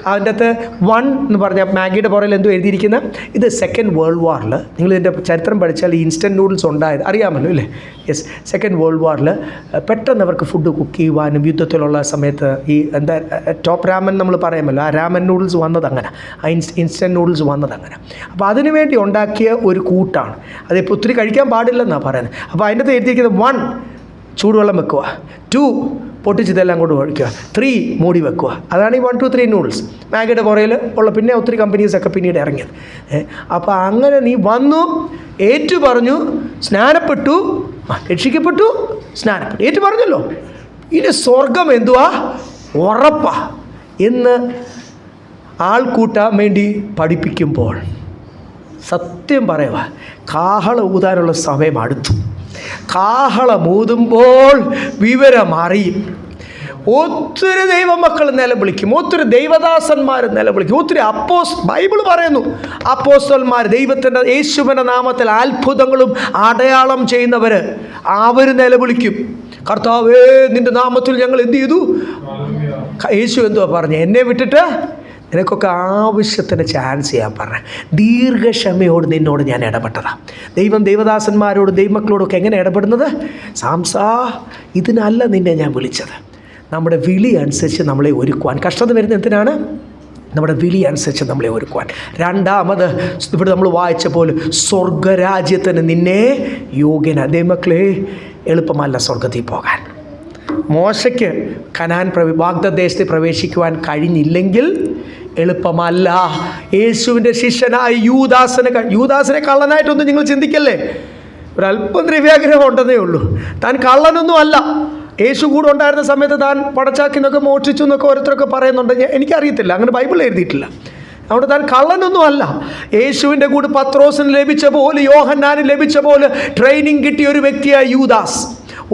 അതിൻ്റെ അകത്ത് 1 എന്ന് പറഞ്ഞാൽ മാഗിയുടെ പുറകിൽ എന്തോ എഴുതിയിരിക്കുന്ന, ഇത് സെക്കൻഡ് വേൾഡ് വാറിൽ നിങ്ങൾ ഇതിൻ്റെ ചരിത്രം പഠിച്ചാൽ ഈ ഇൻസ്റ്റൻറ്റ് നൂഡിൽസ് ഉണ്ടായത് അറിയാമല്ലോ അല്ലേ. യെസ്, സെക്കൻഡ് വേൾഡ് വാറിൽ പെട്ടെന്ന് അവർക്ക് ഫുഡ് കുക്ക് ചെയ്യുവാനും യുദ്ധത്തിലുള്ള സമയത്ത് ഈ ടോപ്പ് രാമൻ നമ്മൾ പറയാമല്ലോ, ആ രാമൻ നൂഡിൽസ് വന്നത് അങ്ങനെ, ആ ഇൻസ്റ്റൻറ്റ് നൂഡിൽസ് വന്നത് അങ്ങനെ. അപ്പോൾ അതിനുവേണ്ടി ഉണ്ടാക്കിയ ഒരു കൂട്ടാണ്. അതിപ്പോൾ ഒത്തിരി കഴിക്കാൻ പാടില്ലെന്നാണ് പറയുന്നത്. അപ്പോൾ അതിൻ്റെ അകത്ത് എഴുതിയിരിക്കുന്നത് 1 ചൂടുവെള്ളം വെക്കുക, 2 പൊട്ടിച്ചിതെല്ലാം കൊണ്ട് ഒഴിക്കുക, 3 മൂടി വെക്കുക. അതാണ് ഈ 1, 2, 3 നൂഡിൽസ്. മാഗിയുടെ പുറയിൽ ഉള്ള പിന്നെ ഒത്തിരി കമ്പനീസൊക്കെ പിന്നീട് ഇറങ്ങിയത്. അപ്പോൾ അങ്ങനെ നീ വന്നു, ഏറ്റു പറഞ്ഞു, സ്നാനപ്പെട്ടു, രക്ഷിക്കപ്പെട്ടു, സ്നാനപ്പെട്ടു, ഏറ്റു പറഞ്ഞല്ലോ. ഇനി സ്വർഗം എന്തുവാ, ഉറപ്പാ എന്ന് ആൾക്കൂട്ടാൻ വേണ്ടി പഠിപ്പിക്കുമ്പോൾ സത്യം പറയുക, കാഹള ഊതാനുള്ള സമയം അടുത്തു. കാഹളമൂതുമ്പോൾ വിവരം അറിയും. ഒത്തിരി ദൈവമക്കൾ നിലവിളിക്കും, ഒത്തിരി ദൈവദാസന്മാർ നിലവിളിക്കും, ഒത്തിരി ബൈബിൾ പറയുന്നു അപ്പോസ്തലന്മാർ, ദൈവത്തിൻ്റെ യേശുവിൻ്റെ നാമത്തിൽ അത്ഭുതങ്ങളും അടയാളം ചെയ്യുന്നവർ, അവർ നിലവിളിക്കും, കർത്താവേ നിൻ്റെ നാമത്തിൽ ഞങ്ങൾ എന്ത് ചെയ്തു. യേശു എന്തുവാ പറഞ്ഞു, എന്നെ വിട്ടിട്ട് നിനക്കൊക്കെ ആവശ്യത്തിന് ചാൻസ് ചെയ്യാൻ പറഞ്ഞ ദീർഘക്ഷമയോട് നിന്നോട് ഞാൻ ഇടപെട്ടതാണ്. ദൈവം ദൈവദാസന്മാരോട് ദൈവമക്കളോടൊക്കെ എങ്ങനെ ഇടപെടുന്നത്, സാംസാ ഇതിനല്ല നിന്നെ ഞാൻ വിളിച്ചത്. നമ്മുടെ വിളി അനുസരിച്ച് നമ്മളെ ഒരുക്കുവാൻ. കഷ്ടത വരുന്നത് എന്തിനാണ്, നമ്മുടെ വിളി അനുസരിച്ച് നമ്മളെ ഒരുക്കുവാൻ. രണ്ടാമത് ഇവിടെ നമ്മൾ വായിച്ച പോലെ സ്വർഗരാജ്യത്തിന് നിന്നെ യോഗ്യന. ദൈവമക്കളെ എളുപ്പമല്ല സ്വർഗത്തിൽ പോകാൻ. മോശയ്ക്ക് കനാൻ വാഗ്ദത്തദേശത്ത് പ്രവേശിക്കുവാൻ കഴിഞ്ഞില്ലെങ്കിൽ എളുപ്പമല്ല. യേശുവിൻ്റെ ശിഷ്യനായ യൂദാസിനെ കള്ളനായിട്ടൊന്നും നിങ്ങൾ ചിന്തിക്കല്ലേ. ഒരല്പം ദ്രവ്യാഗ്രഹം ഉണ്ടെന്നേ ഉള്ളൂ. താൻ കള്ളനൊന്നും അല്ല. യേശു കൂടെ ഉണ്ടായിരുന്ന സമയത്ത് താൻ പടച്ചാക്കിന്നൊക്കെ മോഷ്ടിച്ചു എന്നൊക്കെ ഓരോരുത്തരൊക്കെ പറയുന്നുണ്ട്. എനിക്കറിയത്തില്ല, അങ്ങനെ ബൈബിളിൽ എഴുതിയിട്ടില്ല. അതുകൊണ്ട് താൻ കള്ളനൊന്നും അല്ല. യേശുവിൻ്റെ കൂടെ പത്രോസിന് ലഭിച്ച പോലെ, യോഹന്നാന് ലഭിച്ച പോലെ ട്രെയിനിങ് കിട്ടിയ ഒരു വ്യക്തിയായ യൂദാസ്.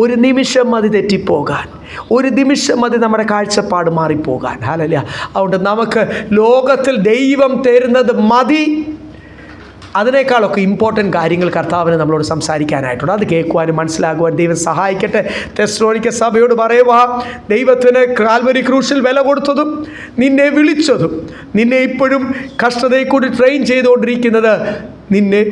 ഒരു നിമിഷം മതി തെറ്റിപ്പോകാൻ, ഒരു നിമിഷം മതി നമ്മുടെ കാഴ്ചപ്പാട് മാറിപ്പോകാൻ. ഹല്ലേലൂയ. അതുകൊണ്ട് നമുക്ക് ലോകത്തിൽ ദൈവം തരുന്നത് മതി. അതിനേക്കാളൊക്കെ ഇമ്പോർട്ടൻറ്റ് കാര്യങ്ങൾ കർത്താവിന് നമ്മളോട് സംസാരിക്കാനായിട്ടുണ്ട്. അത് കേൾക്കുവാനും മനസ്സിലാക്കുവാൻ ദൈവം സഹായിക്കട്ടെ. തെസ്സലോനിക്ക സഭയോട് പറയുക, ദൈവത്തിന് കാൽവരി ക്രൂശിൽ വില കൊടുത്തതും നിന്നെ വിളിച്ചതും നിന്നെ ഇപ്പോഴും കഷ്ടതയിൽ കൂടി ട്രെയിൻ ചെയ്തുകൊണ്ടിരിക്കുന്നത് നിന്നെ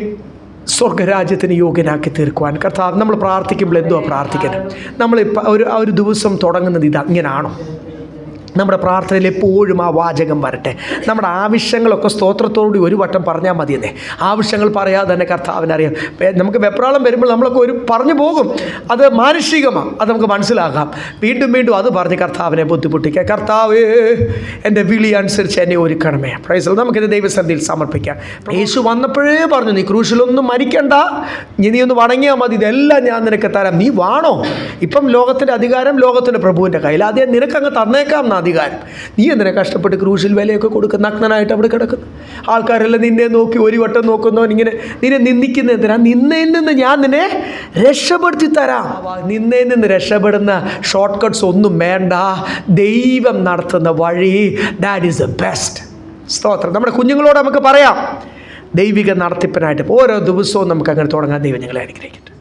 സ്വർഗരാജ്യത്തിന് യോഗ്യനാക്കി തീർക്കുവാൻ. കർത്താവ്, നമ്മൾ പ്രാർത്ഥിക്കുമ്പോൾ എന്തുവാ പ്രാർത്ഥിക്കുന്നത്? നമ്മളിപ്പോൾ ഒരു ദിവസം തുടങ്ങുന്നത് ഇങ്ങനാണോ? നമ്മുടെ പ്രാർത്ഥനയിൽ എപ്പോഴും ആ വാചകം വരട്ടെ. നമ്മുടെ ആവശ്യങ്ങളൊക്കെ സ്തോത്രത്തോടുകൂടി ഒരു വട്ടം പറഞ്ഞാൽ മതിയെന്നേ. ആവശ്യങ്ങൾ പറയാതെ തന്നെ കർത്താവിനറിയാം. നമുക്ക് വെപ്രാളം വരുമ്പോൾ നമ്മളൊക്കെ പറഞ്ഞു പോകും. അത് മാനുഷികമാണ്, അത് നമുക്ക് മനസ്സിലാക്കാം. വീണ്ടും വീണ്ടും അത് പറഞ്ഞ് കർത്താവിനെ ബുദ്ധിമുട്ടിക്കുക. കർത്താവേ, എൻ്റെ വിളി അനുസരിച്ച് എന്നെ ഒരുക്കണമേ. പ്രൈസ്. നമുക്കിത് ദൈവസന്നിധിയിൽ സമർപ്പിക്കാം. യേശു വന്നപ്പോഴേ പറഞ്ഞു, നീ ക്രൂശിലൊന്നും മരിക്കണ്ട, നീ ഒന്ന് വണങ്ങിയാൽ മതി, ഇതെല്ലാം ഞാൻ നിനക്ക് തരാം. നീ വാണോ? ഇപ്പം ലോകത്തിൻ്റെ അധികാരം ലോകത്തിൻ്റെ പ്രഭുവിൻ്റെ കയ്യിൽ, ആദ്യം നിനക്കങ്ങ് തന്നേക്കാം അധികാരം. നീ എന്തിനാ കഷ്ടപ്പെട്ട് ക്രൂശിൽ വിലയൊക്കെ കൊടുക്കുന്ന നഗ്നനായിട്ട് അവിടെ കിടക്കുന്നു? ആൾക്കാരെല്ലാം നിന്നെ നോക്കി ഒരു വട്ടം നോക്കുന്നവൻ ഇങ്ങനെ നിന്നെ നിന്ദിക്കുന്ന എന്തിനാ? നിന്നയിൽ നിന്ന് ഞാൻ നിന്നെ രക്ഷപ്പെടുത്തി തരാം. നിന്നയിൽ നിന്ന് രക്ഷപ്പെടുന്ന ഷോർട്ട് കട്ട്സ് ഒന്നും വേണ്ട. ദൈവം നടത്തുന്ന വഴി, ദാറ്റ് ഈസ് ദ ബെസ്റ്റ്. സ്തോത്രം. നമ്മുടെ കുഞ്ഞുങ്ങളോട് നമുക്ക് പറയാം, ദൈവിക നടത്തിപ്പിനായിട്ട് ഓരോ ദിവസവും നമുക്ക് അങ്ങനെ തുടങ്ങാൻ ദൈവം ഞങ്ങളെ അനുഗ്രഹിക്കട്ടെ.